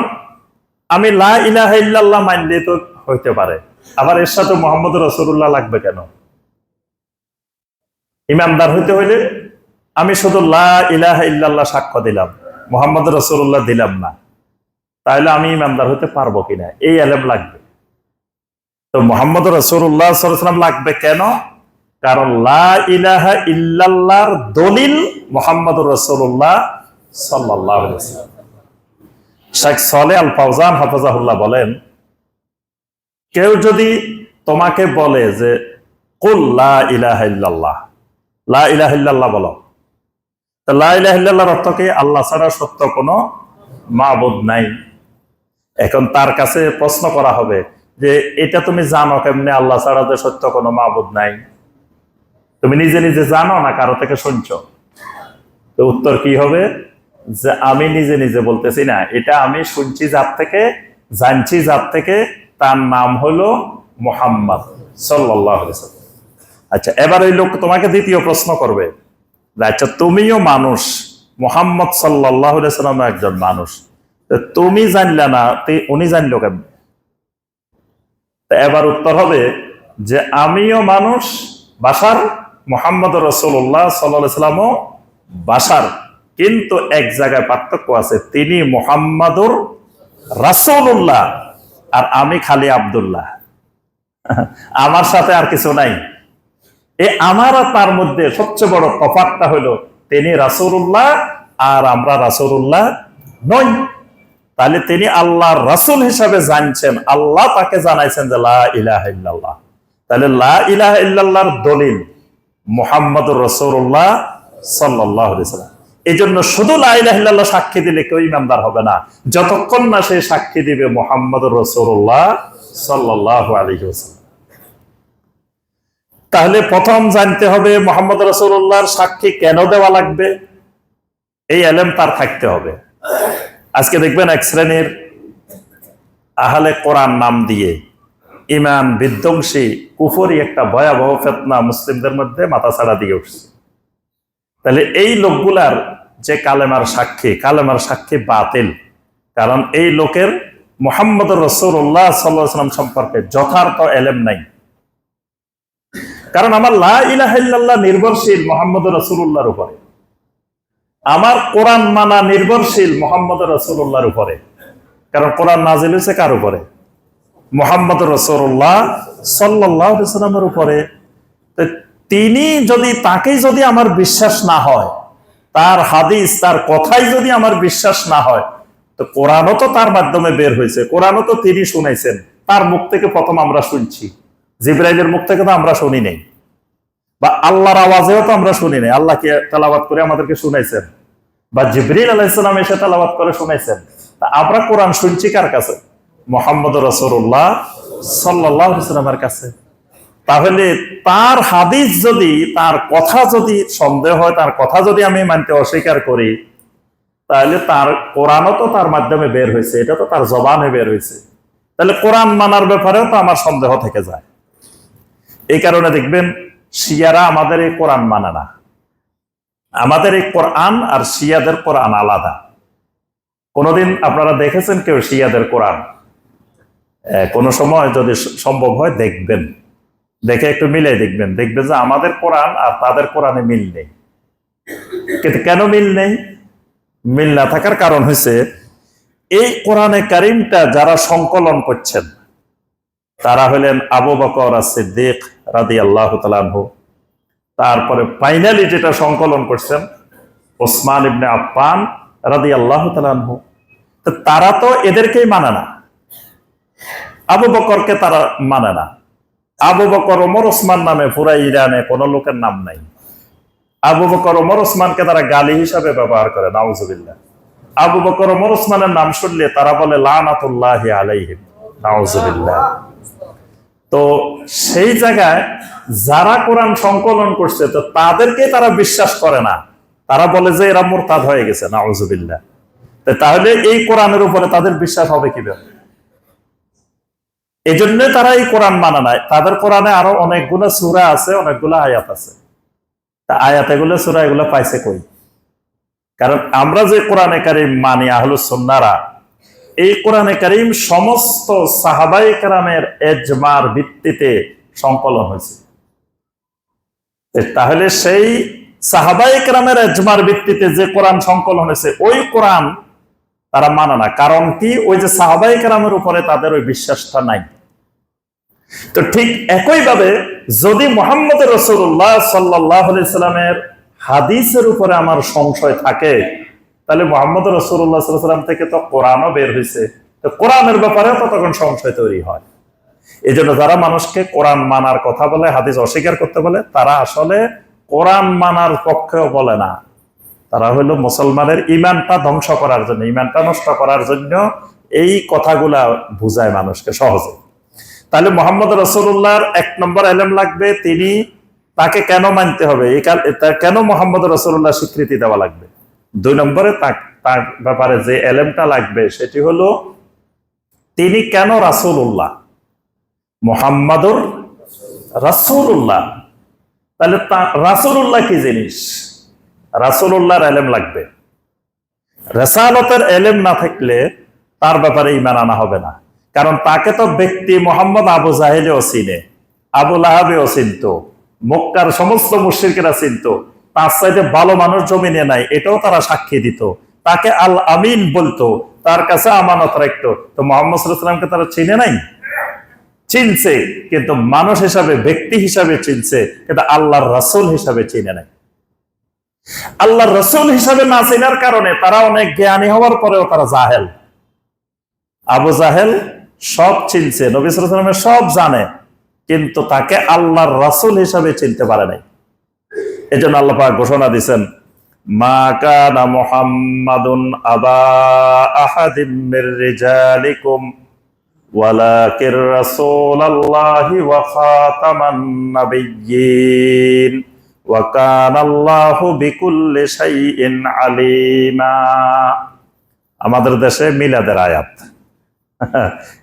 আমি লা ইলাহা ইল্লাল্লাহ মানলে তো হইতে পারে, আবার এর সাথে মুহাম্মদ রাসূলুল্লাহ লাগবে কেন? ইমানদার হইতে হইলে আমি শুধু লা ইলাহা ইল্লাল্লাহ সাক্ষ্য দিলাম, মুহাম্মদ রাসূলুল্লাহ দিলাম না, তাহলে আমি ইমানদার হইতে পারবো কিনা, এই এলেম লাগবে। তো মুহাম্মদ রাসূলুল্লাহ সাল্লাল্লাহু আলাইহি ওয়াসাল্লাম লাগবে কেন? কারণ লা ইলাহা ইল্লাল্লাহর দলিল মুহাম্মদুর রাসূলুল্লাহ সাল্লাল্লাহু আলাইহি ওয়াসাল্লাম। শেখ সালেহ আল ফাওজান হাফিজাহুল্লাহ বলেন, কেউ যদি তোমাকে বলে যে কুল লা ইলাহা ইল্লাল্লাহ, লা ইলাহা ইল্লাল্লাহ বলো, তো লা ইলাহা ইল্লাল্লাহর অর্থ কি? আল্লাহ ছাড়া সত্য কোনো মাবুদ নাই। এখন তার কাছে প্রশ্ন করা হবে যে এটা তুমি জানো কেমনে আল্লাহ ছাড়া যে সত্য কোনো মাবুদ নাই? তুমি নিজে নিজে জানো না কারো থেকে শুনছো? তো উত্তর কি হবে? যে আমি নিজে নিজে বলতেছি না, এটা আমি শুনছি যার থেকে, জানছি যার থেকে, তার নাম হলো মুহাম্মদ সাল্লাল্লাহু আলাইহি ওয়াসাল্লাম। আচ্ছা, এবার ওই লোক তোমাকে দ্বিতীয় প্রশ্ন করবে, আচ্ছা তুমিও মানুষ, মুহাম্মদ সাল্লাল্লাহু আলাইহি ওয়াসাল্লাম একজন মানুষ, তুমি জানলে না, উনি জানলো কেমন? এবার উত্তর হবে যে আমিও মানুষ, বাশার, মুহাম্মদ রাসূলুল্লাহ সাল্লাল্লাহু আলাইহি ওয়াসাল্লামও বাশার, কিন্তু এক জায়গায় পার্থক্য আছে, তিনি মুহাম্মাদুর রাসূলুল্লাহ আর আমি খালি আব্দুল্লাহ, আমার সাথে আর কিছু নাই। এই আমার আর তার মধ্যে সবচেয়ে বড় তফাৎটা হলো তিনি রাসূলুল্লাহ আর আমরা রাসূলুল্লাহ নই। তাহলে তিনি আল্লাহর রাসূল হিসাবে জানছেন, আল্লাহ তাকে জানাইছেন যে লা ইলাহা ইল্লাল্লাহ। তাহলে লা ইলাহা ইল্লাল্লাহর দলিল মুহাম্মদুর রাসূলুল্লাহ সাল্লাল্লাহু আলাইহি ওয়াসাল্লাম। এই জন্য শুধু লা ইলাহা ইল্লাল্লাহ সাক্ষী দিলে কেউ ইমানদার হবে না, যতক্ষণ না সে সাক্ষী দিবে মুহাম্মদুর রাসূলুল্লাহ সাল্লাল্লাহু আলাইহি ওয়াসাল্লাম। তাহলে প্রথম জানতে হবে মুহাম্মদ রাসূলুল্লাহর সাক্ষী কেন দেওয়া লাগবে, এই এলেম তার থাকতে হবে। আজকে দেখবেন এক শ্রেণীর আহলে কোরআন নাম দিয়ে ইমান বিধ্বংসী কুফরি একটা ভয়াবহ ফিতনা মুসলিমদের মধ্যে মাথাছাড়া দিয়ে উঠছে। তাহলে এই লোকগুলার যে কালেমার সাক্ষী বাতিল, কারণ এই লোকের মুহাম্মদ রাসূলুল্লাহ সাল্লাল্লাহু আলাইহি ওয়াসাল্লাম সম্পর্কে যথার্থ এলেম নাই। কারণ আমার লা ইলাহা ইল্লাল্লাহ নির্ভরশীল মুহাম্মদ রাসূলুল্লাহর উপরে, আমার কোরআন মানা নির্ভরশীল মুহাম্মদ রাসূলুল্লাহর উপরে। কারণ কোরআন নাজিল হয়েছে কার উপরে? মুহাম্মদ রাসূলুল্লাহ সাল্লাল্লাহু আলাইহি ওয়াসাল্লামের উপরে। তাকেই যদি আমার বিশ্বাস না হয়, তার হাদিস তার কথাই যদি আমার বিশ্বাস না হয়, তো কোরআনও তো তার মাধ্যমে বের হয়েছে, কোরআনও তো তিনি শুনাইছেন, তার মুখ থেকে প্রথম আমরা শুনছি। জিবরাইলের মুখ থেকে তো আমরা শুনি নাই, বা আল্লাহর আওয়াজেও তো আমরা শুনি নাই। আল্লাহকে তেলাওয়াত করে আমাদেরকে শুনাইছেন, বা জিবরিল আলাইহিস সালাম এসে তেলাওয়াত করে শুনাইছেন। তা আমরা কোরআন শুনছি কার কাছে? মুহাম্মদ রাসূলুল্লাহ সাল্লাল্লাহু আলাইহি ওয়াসাল্লামের কাছে। তাহলে তার হাদিস যদি, তার কথা যদি সন্দেহ হয়, তার কথা যদি আমি মানতে অস্বীকার করি, তাহলে তার কোরআনও তো তার মাধ্যমে বের হয়েছে, এটা তো তার জবানে বের হয়েছে। তাহলে কোরআন মানার ব্যাপারেও তো আমার সন্দেহ থেকে যায়। এই কারণে দেখবেন শিয়ারা আমাদের এই কোরআন মানে না। আমাদের এই কোরআন আর শিয়াদের কোরআন আলাদা। কোনদিন আপনারা দেখেছেন কেউ শিয়াদের কোরআন? কোন সময় যদি সম্ভব হয় দেখবেন, দেখে একটু মিলে দেখবেন যে আমাদের কোরআন আর তাদের কোরআনে মিল নেই। কিন্তু কেন মিল নেই? মিল না থাকার কারণ হয়েছে, এই কোরআনে কারিমটা যারা সংকলন করছেন তারা হলেন আবু বকর as-সিদ্দিক রাদিয়াল্লাহু তাআলা আনহু। তারপরে ফাইনালি যেটা সংকলন করছেন ওসমান ইবনে আফফান রাদিয়াল্লাহু তাআলা আনহু। তো তারা তো এদেরকেই মানে না, আবু বকরকে তারা মানে না। আবু বকর, ওমর, ওসমান নামে পুরা ইরানে কোন লোকের নাম নাই। আবু বকর, ওমর, ওসমানকে তারা গালি হিসাবে ব্যবহার করে, নাউজুবিল্লাহ। আবু বকর, ওমর, ওসমানের নাম শুনলে তারা বলে লানাতুল্লাহি আলাইহিম, নাউজুবিল্লাহ। তো সেই জায়গায় যারা কোরআন সংকলন করছে, তো তাদেরকে তারা বিশ্বাস করে না। তারা বলে যে এরা মুরতাদ হয়ে গেছে, নাউজুবিল্লাহ। তাহলে এই কোরআনের উপরে তাদের বিশ্বাস হবে কিভাবে? এই জন্য তারা এই কোরআন মানে না। তাদের কোরআনে আরো অনেকগুলো সূরা আছে, অনেকগুলো আয়াত আছে। তা আয়াত এগুলো, সূরা এগুলো পাইছে কই? কারণ আমরা যে কোরআনে কারীম মানি আহলুস সুন্নাহরা, এই কোরআনে কারীম সমস্ত সাহাবায়ে কেরামের ইজমার ভিত্তিতে সংকলন হয়েছে। তাহলে সেই সাহাবায়ে কেরামের ইজমার ভিত্তিতে যে কোরআন সংকলন হয়েছে, ওই কোরআন তারা মানে না। কারণ কি? ওই যে সাহাবায়ে কেরামের উপরে তাদের ওই বিশ্বাসটা নাই। তো ঠিক একইভাবে যদি মুহাম্মদ রাসূলুল্লাহ সাল্লাল্লাহু আলাইহি ওয়াসাল্লামের হাদিসের উপরে আমার সংশয় থাকে, তাহলে মুহাম্মদ রাসূলুল্লাহ সাল্লাল্লাহু আলাইহি ওয়াসাল্লাম থেকে তো কোরআনও বের হয়েছে, তো কোরআনের ব্যাপারেও তো তখন সংশয় তৈরি হয়। এই জন্য যারা মানুষকে কোরআন মানার কথা বলে, হাদিস অস্বীকার করতে বলে, তারা আসলে কোরআন মানার পক্ষেও বলে না। তারা হলো মুসলমানের ইমানটা ধ্বংস করার জন্য, ইমানটা নষ্ট করার জন্য এই কথাগুলা বুঝায় মানুষকে সহজে। তাহলে মুহাম্মদ রাসূলুল্লাহর এক নম্বর ইলম লাগবে, তাকে কেন মানতে হবে, কেন মুহাম্মদ রাসূলুল্লাহ স্বীকৃতি দেওয়া লাগবে। দুই নম্বরে তার ব্যাপারে যে ইলমটা লাগবে সেটি হলো তিনি কেন রাসূলুল্লাহ, মুহাম্মাদুর রাসূলুল্লাহ। তাহলে রাসূলুল্লাহ কি জিনিস? রাসূলুল্লাহর ইলম লাগবে। রিসালাতের ইলম না থাকলে তার ব্যাপারে ঈমান আনা হবে না। কারণ তাকে তো ব্যক্তি মুহাম্মদ আবু জাহেলও চিনে, আবু লাহাবও চিনতো, মক্কার সমস্ত মুশরিকরা চিনতো। তার চাইতে ভালো মানুষ জমিনে নাই, এটাও তারা সাক্ষী দিত। তাকে আল আমিন বলতো, তার কাছে আমানত রাখতো। তো মুহাম্মদ সাল্লাল্লাহু আলাইহি ওয়াসাল্লামকে তারা চিনে নাই? চিনছে, কিন্তু মানুষ হিসাবে, ব্যক্তি হিসাবে চিনছে, কিন্তু আল্লাহর রাসূল হিসাবে চিনে নাই। আল্লাহর রাসূল হিসাবে না চেনার কারণে তারা অনেক জ্ঞানী হওয়ার পরেও তারা জাহেল। আবু জাহেল সব চিনছে, নবী সাল্লাল্লাহু আলাইহি ওয়াসাল্লামের সব জানে, কিন্তু তাকে আল্লাহর রাসূল হিসাবে চিনতে পারে নাই। এজন্য আল্লাহ পাক ঘোষণা দিয়েছেন, মা কানা মুহাম্মাদুন আবা আহাদিম মির রিজালিকুম ওয়ালাকির রাসূলুল্লাহি ওয়া খাতামান নাবিয়্যিন ওয়া কানাল্লাহু বিকুল্লি শাইইন আলিমা। আমাদের দেশে মিলাদের আয়াত,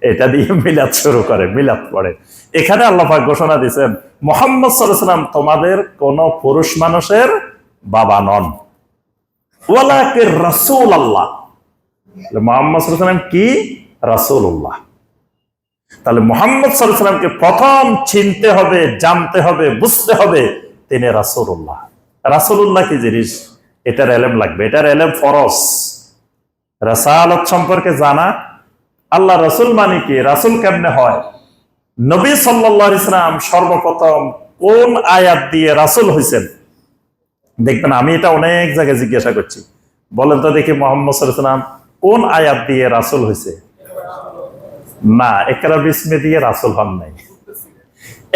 এটা দিয়ে মিলাদ শুরু করে, মিলাদ পড়ে। এখানে আল্লাহ পাক ঘোষণা দিয়েছেন মুহাম্মদ সাল্লাল্লাহু আলাইহি ওয়াসাল্লাম তোমাদের কোন পুরুষ মানুষের বাবা নন, ওয়ালাকির রাসূলুল্লাহ। মুহাম্মদ সাল্লাল্লাহু আলাইহি ওয়াসাল্লাম কি? রাসূলুল্লাহ। তাহলে মুহাম্মদ সাল্লাল্লাহু আলাইহি ওয়াসাল্লামকে প্রথম চিনতে হবে, জানতে হবে, বুঝতে হবে তিনি রাসূলুল্লাহ। রাসূলুল্লাহ কি জিনিস? এটার এলেম লাগবে, এটার এলেম ফরজ। রাসালাত সম্পর্কে জানা, আল্লাহ রাসূল মানে কি, রাসূল কেমনে হয়, নবী সাল্লাল্লাহু আলাইহি ওয়াসাল্লাম সর্বপ্রথম কোন আয়াত দিয়ে রাসূল হয়েছেন। দেখবেন আমি এটা অনেক জায়গায় জিজ্ঞাসা করছি, বলেন তো দেখি মুহাম্মদ সাল্লাল্লাহু আলাইহি ওয়াসাল্লাম কোন আয়াত দিয়ে রাসূল হয়েছে? না, ইকরা বিসমি দিয়ে রাসূল হন নাই।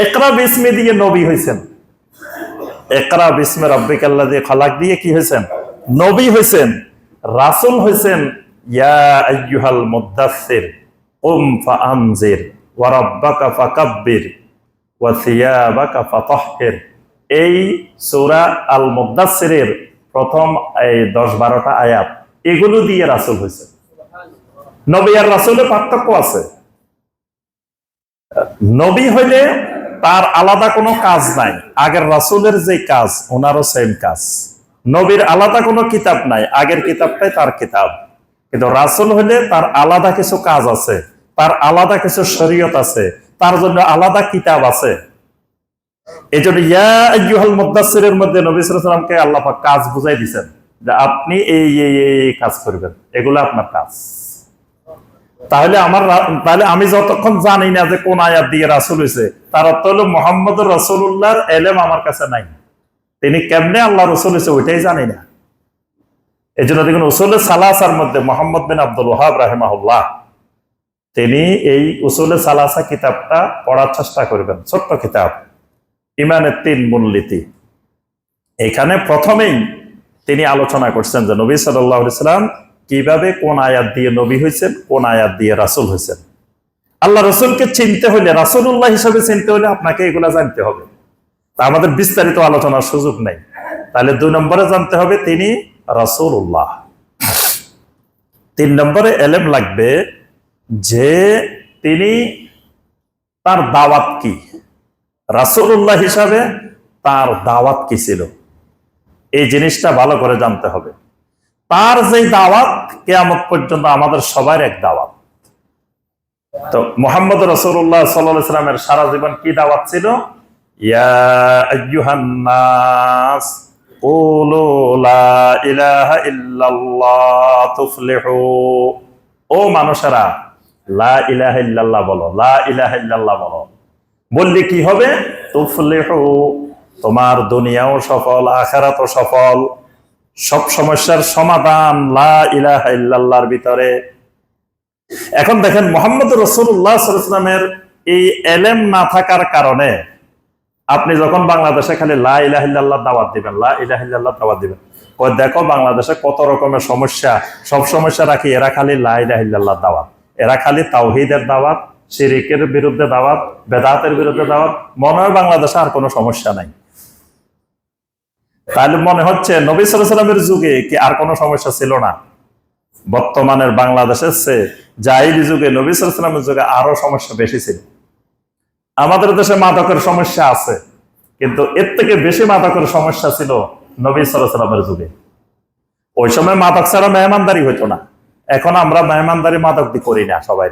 ইকরা বিসমি দিয়ে নবী হয়েছেন। ইকরা বিসমি রাব্বিকাল্লাযী খালাক দিয়ে কি হয়েছেন? নবী হয়েছেন। রাসূল হয়েছেন ইয়া আইয়ুহাল মুদ্দাসসির কুম ফাআনজির ওয়া রাব্বাকা ফাকাব্বির ওয়া সিয়াবাকা ফাতাহহির। এই সূরা আল মুদ্দাসসিরের প্রথম এই 10-12টা আয়াত, এগুলো দিয়ে রাসূল হয়েছে। নবী আর রাসূলের পার্থক্য আছে। নবী হইলে তার আলাদা কোনো কাজ নাই, আগের রাসূলের যে কাজ ওনারও সেম কাজ। নবীর আলাদা কোনো কিতাব নাই, আগের কিতাবটাই তার কিতাব। কিন্তু রাসূল হইলে তার আলাদা কিছু কাজ আছে, তার আলাদা কিছু শরীয়ত আছে, তার জন্য আলাদা কিতাব আছে। এই জন্য ইয়া আইয়ুহাল মুদ্দাসসিরের মধ্যে নবী সাল্লাল্লাহু আলাইহি ওয়াসাল্লামকে আল্লাহ পাক কাজ বুঝাই দিয়েছেন যে আপনি এই কাজ করবেন, এগুলো আপনার কাজ। তাহলে আমি যতক্ষণ জানি না যে কোন আয়াত দিয়ে রাসূল হয়েছে, তার অর্থ হলো মুহাম্মদুর রাসূলুল্লাহর এলেম আমার কাছে নাই। তিনি কেমনে আল্লাহ রাসূল হয়েছে ওইটাই জানি না। এই জন্য দেখুন উসুলে সালাসার মধ্যে মুহাম্মদ বিন আব্দুল ওয়াহাব রাহিমাহুল্লাহ তিনি এই উসুলে সালাসা কিতাবটা পড়ার চেষ্টা করবেন। ছোট্ট কিতাব, ইমানের 3 মূলনীতি। এখানে প্রথমেই তিনি আলোচনা করছেন যে নবী সাল্লাল্লাহু আলাইহি ওয়াসাল্লাম কিভাবে কোন আয়াত দিয়ে নবী হয়েছেন, কোন আয়াত দিয়ে রাসূল হয়েছেন। আল্লাহ রাসূলকে চিনতে হলে, রাসূলুল্লাহ হিসেবে চিনতে হলে আপনাকে এগুলা জানতে হবে। তা আমাদের বিস্তারিত আলোচনার সুযোগ নেই। তাহলে 2 নম্বরে জানতে হবে তিনি রাসূলুল্লাহ। 3 নম্বরে এলেম লাগবে যে তিনি, তার দাওয়াত কি, রাসূলুল্লাহ হিসাবে তার দাওয়াত কি ছিল, এই জিনিসটা ভালো করে জানতে হবে। তার যে দাওয়াত কিয়ামত পর্যন্ত আমাদের সবার এক দাওয়াত। তো মুহাম্মদ রাসূলুল্লাহ সাল্লাল্লাহু আলাইহি ওয়াসাল্লামের সারা জীবন কি দাওয়াত ছিল? ইয়া আইয়ুহান নাস কুলু লা ইলাহা ইল্লাল্লাহ তুফলিহু। ও মানুষেরা লা ইলাহা ইল্লাল্লাহ বলো, লা ইলাহা ইল্লাল্লাহ বলো। বললে কি হবে? তুফলিহু, তোমার দুনিয়াও সফল, আখিরাতও সফল। সব সমস্যার সমাধান লা ইলাহা ইল্লাল্লাহর ভিতরে। এখন দেখেন মুহাম্মদ রাসূলুল্লাহ সাল্লাল্লাহু আলাইহি ওয়াসাল্লামের এই এলেম না থাকার কারণে আপনি যখন বাংলাদেশে খালি লা ইলাহা ইল্লাল্লাহ দাওয়াত দিবেন, লা ইলাহা ইল্লাল্লাহ দাওয়াত দিবেন, কই দেখো বাংলাদেশে কত রকমের সমস্যা, সব সমস্যা রাখি এরা খালি লা ইলাহা ইল্লাল্লাহ দাওয়াত, এরা খালি তাওহীদের দাওয়াত, শিরকের বিরুদ্ধে দাওয়াত, বেদাতের বিরুদ্ধে দাওয়াত। মনে হয় বাংলাদেশে আর কোনো সমস্যা নাই। তাহলে মনে হচ্ছে নবী সাল্লাল্লাহু আলাইহি ওয়াসাল্লামের যুগে কি আর কোনো সমস্যা ছিল না? বর্তমানের বাংলাদেশের চেয়ে জাহিলি যুগে, নবী সাল্লাল্লাহু আলাইহি ওয়াসাল্লামের যুগে আরো সমস্যা বেশি ছিল। আমাদের দেশে মাদকের সমস্যা আছে, কিন্তু এর থেকে বেশি মাদকের সমস্যা ছিল নবী সাল্লাল্লাহু আলাইহি ওয়াসাল্লামের যুগে। ওই সময় মাদক ছাড়া মেহমানদারি হইতো না। এখন আমরা মেহমানদারি মাদক দিয়ে করি না সবাই।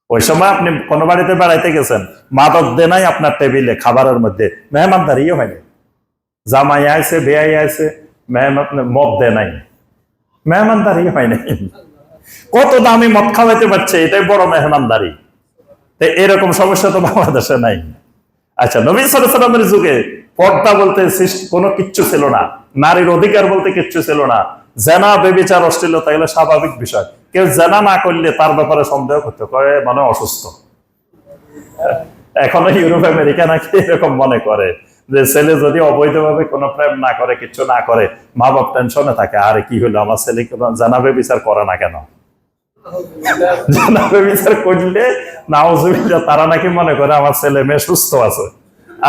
ওই সময় আপনি কোনো বাড়িতে বেড়াইতে গেছেন, মাদক দে নাই আপনার টেবিলে খাবারের মধ্যে, মেহমানদারিও হয়নি। জামাই আইছে, বেয়াই আইছে, মদ দে নাই, মেহমানদারি হয় নাই। কত দামি মদ খাওয়াইতে পারছে, এটাই বড় মেহমানদারি। এরকম সমস্যা তো বাংলাদেশে নাই। আচ্ছা, নবী সাল্লাল্লাহু আলাইহি ওয়াসাল্লামের যুগে পর্দা বলতে কোনো কিচ্ছু ছিল না, নারীর অধিকার বলতে কিচ্ছু ছিল না। জেনা, ব্যভিচার, অশ্লীলতা এগুলো স্বাভাবিক বিষয়। কেউ জেনা না করলে তার ব্যাপারে সন্দেহ করতে পারে, মানে অসুস্থ। এখনো ইউরোপ আমেরিকা নাকি এরকম মনে করে যে ছেলে যদি অবৈধভাবে কোনো প্রেম না করে, কিছু না করে, মা বাপ টেনশনে থাকে, আরে কি হলো আমার ছেলে জেনা ব্যভিচার করে না কেন। জেনা ব্যভিচার করলে নাউজুবিল্লাহ তারা নাকি মনে করে আমার ছেলে মেয়ে সুস্থ আছে,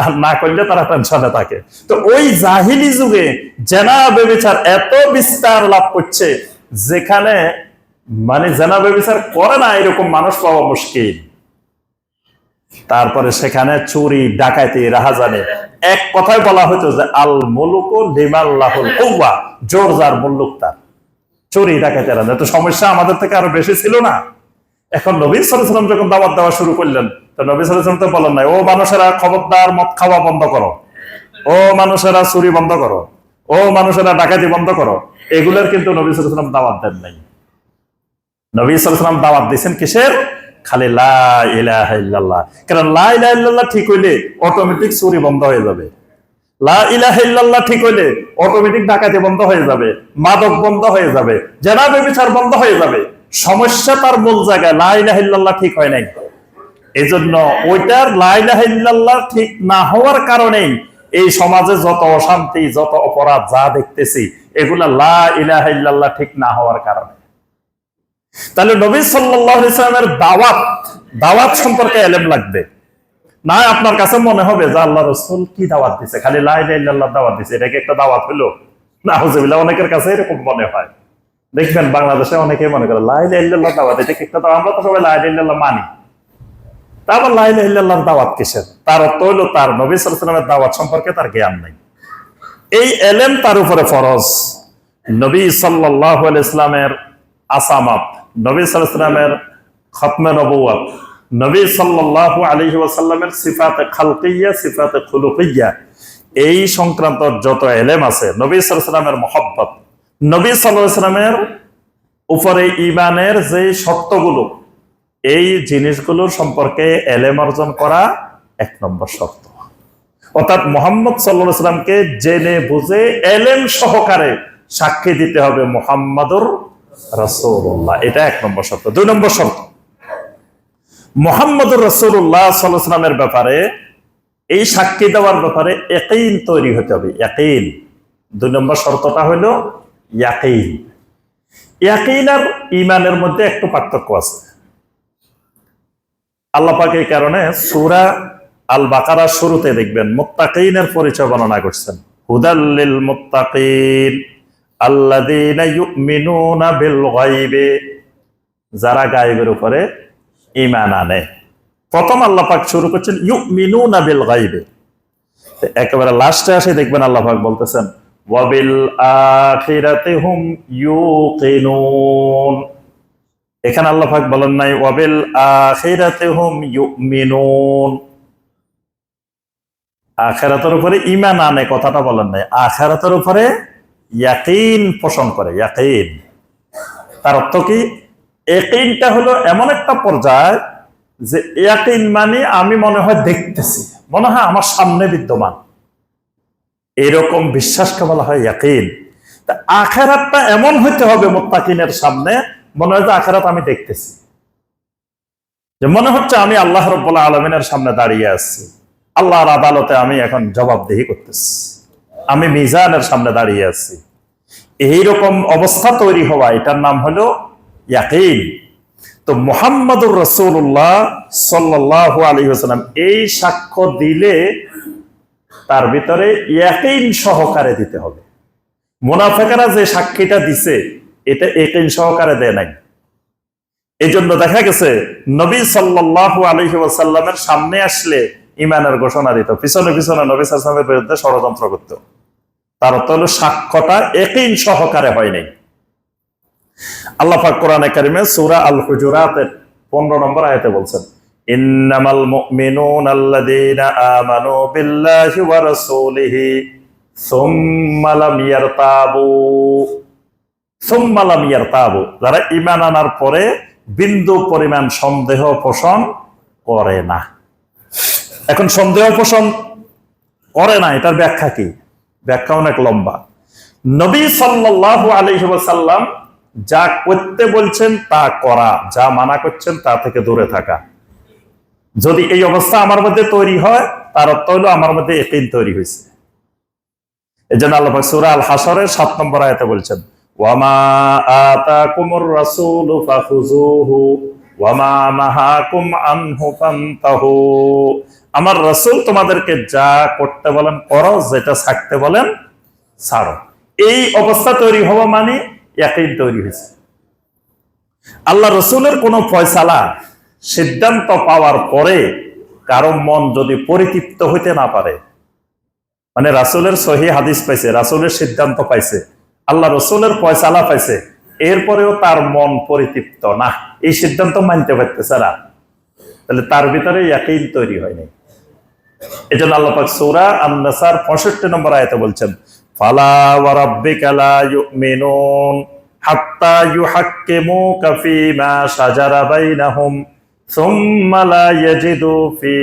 আর না করলে তারা টেনশনে থাকে। তো ওই জাহিলি যুগে জেনা ব্যভিচার এত বিস্তার লাভ করছে, যেখানে মানে জেনা ব্যভিচার করে না এরকম মানুষ পাওয়া মুশকিল। তারপরে সেখানে চুরি ডাকাতি রাহাজানি, এক কথায় বলা হতো যে আল মুলুকু লিমাল্লাহুল কুওয়া, জোর যার মুল্লুক তার। চুরি ডাকাতি রাহাজানি তো সমস্যা আমাদের থেকে আরো বেশি ছিল না। এখন নবী সাল্লাল্লাহু আলাইহি ওয়াসাল্লাম যখন দাওয়াত দেওয়া শুরু করলেন, তো নবী সাল্লাল্লাহু আলাইহি ওয়াসাল্লাম তো বলেন নাই, ও মানুষেরা খবরদার মদ খাওয়া বন্ধ করো, ও মানুষেরা চুরি বন্ধ করো, ও মানুষেরা ডাকাতি বন্ধ করো। এগুলোর কিন্তু নবী সাল্লাল্লাহু আলাইহি ওয়াসাল্লাম দাওয়াত দেন নাই। নবী সাল্লাল্লাহু আলাইহি ওয়াসাল্লাম দাওয়াত দিয়েছেন কিসের? খালি লা ইলাহা ইল্লাল্লাহ। কারণ লা ইলাহা ইল্লাল্লাহ ঠিক হইলে অটোমেটিক চুরি বন্ধ হয়ে যাবে। লা ইলাহা ইল্লাল্লাহ ঠিক হইলে অটোমেটিক ডাকাতি বন্ধ হয়ে যাবে, মাদক বন্ধ হয়ে যাবে, জেনা ব্যভিচার বন্ধ হয়ে যাবে। সমস্যা তার মূল জায়গায় লা ইলাহা ইল্লাল্লাহ ঠিক হয় নাই। এজন্য ওইটার লা ইলাহা ইল্লাল্লাহ ঠিক না হওয়ার কারণেই এই সমাজে যত অশান্তি, যত অপরাধ যা দেখতেছি, এগুলা লা ইলাহা ইল্লাল্লাহ ঠিক না হওয়ার কারণে। তাহলে নবী সাল্লাল্লাহু আলাইহি ওয়াসাল্লামের দাওয়াত সম্পর্কে ইলম লাগবে। না আপনার কাছে মনে হবে যে আল্লাহ রাসূল কি দাওয়াত দিছে, খালি লা ইলাহা ইল্লাল্লাহ দাওয়াত দিছে, এটা কি একটা দাওয়াত হলো? নাউযুবিল্লাহ, অনেকের কাছে এরকম মনে হয়। দেখবেন বাংলাদেশে অনেকে মনে করে লা ইলাহা ইল্লাল্লাহ দাওয়াত, এটা কি একটা দাওয়াত? আমরা তো সবাই লা ইলাহা ইল্লাল্লাহ মানি, তারপর লা ইলাহা ইল্লাল্লাহর দাওয়াত কিসের? তার অর্থ হলো তার নবী সাল্লাল্লাহু আলাইহি ওয়াসাল্লামের দাওয়াত সম্পর্কে তার জ্ঞান নাই। এই ইলম তার উপরে ফরজ। নবী সাল্লাল্লাহু আলাইহি ওয়াসাল্লামের আসামাত, নবী সাল্লাল্লাহু আলাইহি ওয়াসাল্লামের খতমে নবুয়ত, নবী সাল্লাল্লাহু আলাইহি ওয়াসাল্লামের সিফাতে খালকিয়্যা, সিফাতে খুলুকিয়্যা, এই সংক্রান্ত যত ইলম আছে, নবী সাল্লাল্লাহু আলাইহি ওয়াসাল্লামের মুহাব্বত, নবী সাল্লাল্লাহু আলাইহি ওয়াসাল্লামের উপরে ঈমানের যে শর্তগুলো, এই জিনিসগুলোর সম্পর্কে ইলম অর্জন করা এক নম্বর শর্ত। অর্থাৎ মুহাম্মদ সাল্লাল্লাহু আলাইহি ওয়াসাল্লামকে জেনে বুঝে ইলম সহকারে সাক্ষী দিতে হবে মুহাম্মাদুর রাসূলুল্লাহ, এটা এক নম্বর শর্ত। দুই নম্বর শর্ত, মুহাম্মাদুর রাসূলুল্লাহ সাল্লাল্লাহু আলাইহি ওয়াসাল্লামের ব্যাপারে, এই সাক্ষী দেওয়ার ব্যাপারে ইয়াকিন তৈরি হতে হবে। ইয়াকিন, দুই নম্বর শর্তটা হলো ইয়াকিন। ইয়াকিন আর ঈমানের মধ্যে একটু পার্থক্য আছে। আল্লাহ পাক এই কারণে সূরা আল বাকারার শুরুতে দেখবেন মুত্তাকিনের পরিচয় বর্ণনা করছেন। হুদাল লিল মুত্তাকিন আল্লাযীনা ইউমিনুনা বিল গায়বি, যারা গায়বের উপরে ঈমান আনে। প্রথম আল্লাহ পাক শুরু করছেন ইউমিনুনা বিল গায়বি, একেবারে লাস্টে আসে দেখবেন আল্লাহ পাক বলতেছেন ওয়া বিল আখিরাতি হুম ইউকিনুন। এখানে আল্লাহ পাক বলেন নাই ওয়া বিল আখিরাতি হুম ইউমিনুন, আখিরাতের উপরে ঈমান আনে কথাটা বলেন নাই, আখিরাতের উপরে ইয়াকিন পোষণ করে। ইয়াকিন তার অর্থ কি? ইয়াকিনটা হলো এমন একটা পর্যায় যে ইয়াকিন মানে আমি মনে হয় দেখতেছি, মনে হয় আমার সামনে বিদ্যমান, এরকম বিশ্বাসকে বলা হয় ইয়াকিন। তা আখিরাতটা এমন হইতে হবে মুত্তাকিনের সামনে মনে হয় যে আখিরাত আমি দেখতেছি, যে মনে হচ্ছে আমি আল্লাহ রাব্বুল আলামিনের সামনে দাঁড়িয়ে আছি, আল্লাহর আদালতে আমি এখন জবাবদিহি করতেছি, আমি মিজানের সামনে দাঁড়িয়ে আছি। এইরকম অবস্থা তৈরি হওয়া, এটার নাম হলো ইয়াকিন। তো মুহাম্মাদুর রাসূলুল্লাহ সাল্লাল্লাহু আলাইহি ওয়াসাল্লাম এই সাক্ষ্য দিলে তার ভিতরে ইয়াকিন সহকারে দিতে হবে। মুনাফিকরা যে সাক্ষীটা দিছে এটা ইয়াকিন সহকারে দেয় নাই। এই জন্য দেখা গেছে নবী সাল্লাল্লাহু আলাইহি ওয়াসাল্লামের সামনে আসলে ঈমানের ঘোষণা দিত, পিছনে পিছনে নবী সাল্লাল্লাহু আলাইহি ওয়াসাল্লামের বিরুদ্ধে ষড়যন্ত্র করত। তার অর্থ হলো সাক্ষ্যটা ইয়াকিন সহকারে হয় নাই। আল্লাহ পাক কোরআনে কারিমে সূরা আল হুজুরাতের 15 নম্বর আয়াতে বলছেন ইন্নামাল মুমিনুনা আল্লাযীনা আমানু বিল্লাহি ওয়া রাসূলিহি সুম্মা লাম ইয়ারতাবু, যারা ঈমান আনার পরে বিন্দু পরিমাণ সন্দেহ পোষণ করে না। এখন সন্দেহ পোষণ করে না, এটার ব্যাখ্যা কি? ব্যাখ্যা অনেক লম্বা। নবী সাল্লাল্লাহু আলাইহি ওয়াসাল্লাম যা করতে বলছেন তা করা, যা মানা করছেন তা থেকে দূরে থাকা। যদি এই অবস্থা আমার মধ্যে তৈরি হয় তার অর্থ হলো আমার মধ্যে ইয়াকিন তৈরি হয়েছে। এজন্য আল্লাহ পাক সূরা আল হাসরের 7 নম্বর আয়াতে বলছেন ওয়ামা আতাকুমুর রাসূলু ফাখুযুহু ওয়ামা নাহাকুম আনহু ফান্তাহু, আমার রাসূল তোমাদেরকে যা করতে বলেন করো, যেটা ছাড়তে বলেন ছাড়ো। এই অবস্থা তৈরি হওয়া মানে ইয়াকিন তৈরি হয়েছে। আল্লাহ রসুলের কোন ফয়সালা সিদ্ধান্ত পাওয়ার পরে কারো মন যদি পরিতৃপ্ত হইতে না পারে, মানে রাসূলের সহিহ হাদিস পাইছে, রাসূলের সিদ্ধান্ত পাইছে, আল্লাহ রসুলের ফয়সালা পাইছে, এরপরেও তার মন পরিতৃপ্ত না, এই সিদ্ধান্ত মানতে পারতেছে না, তাহলে তার ভিতরে ইয়াকিন তৈরি হয়নি। এই জন্য আল্লাহ পাক সূরা আন-নাসার 65 নম্বর আয়াতে বলছেন, ফালা ওয়া রাব্বিকা লা ইউমিনুন হাত্তা ইউহাক্কিমুকা ফীমা শাজারা বাইনাহুম সুম্মা লা ইয়াজিদু ফি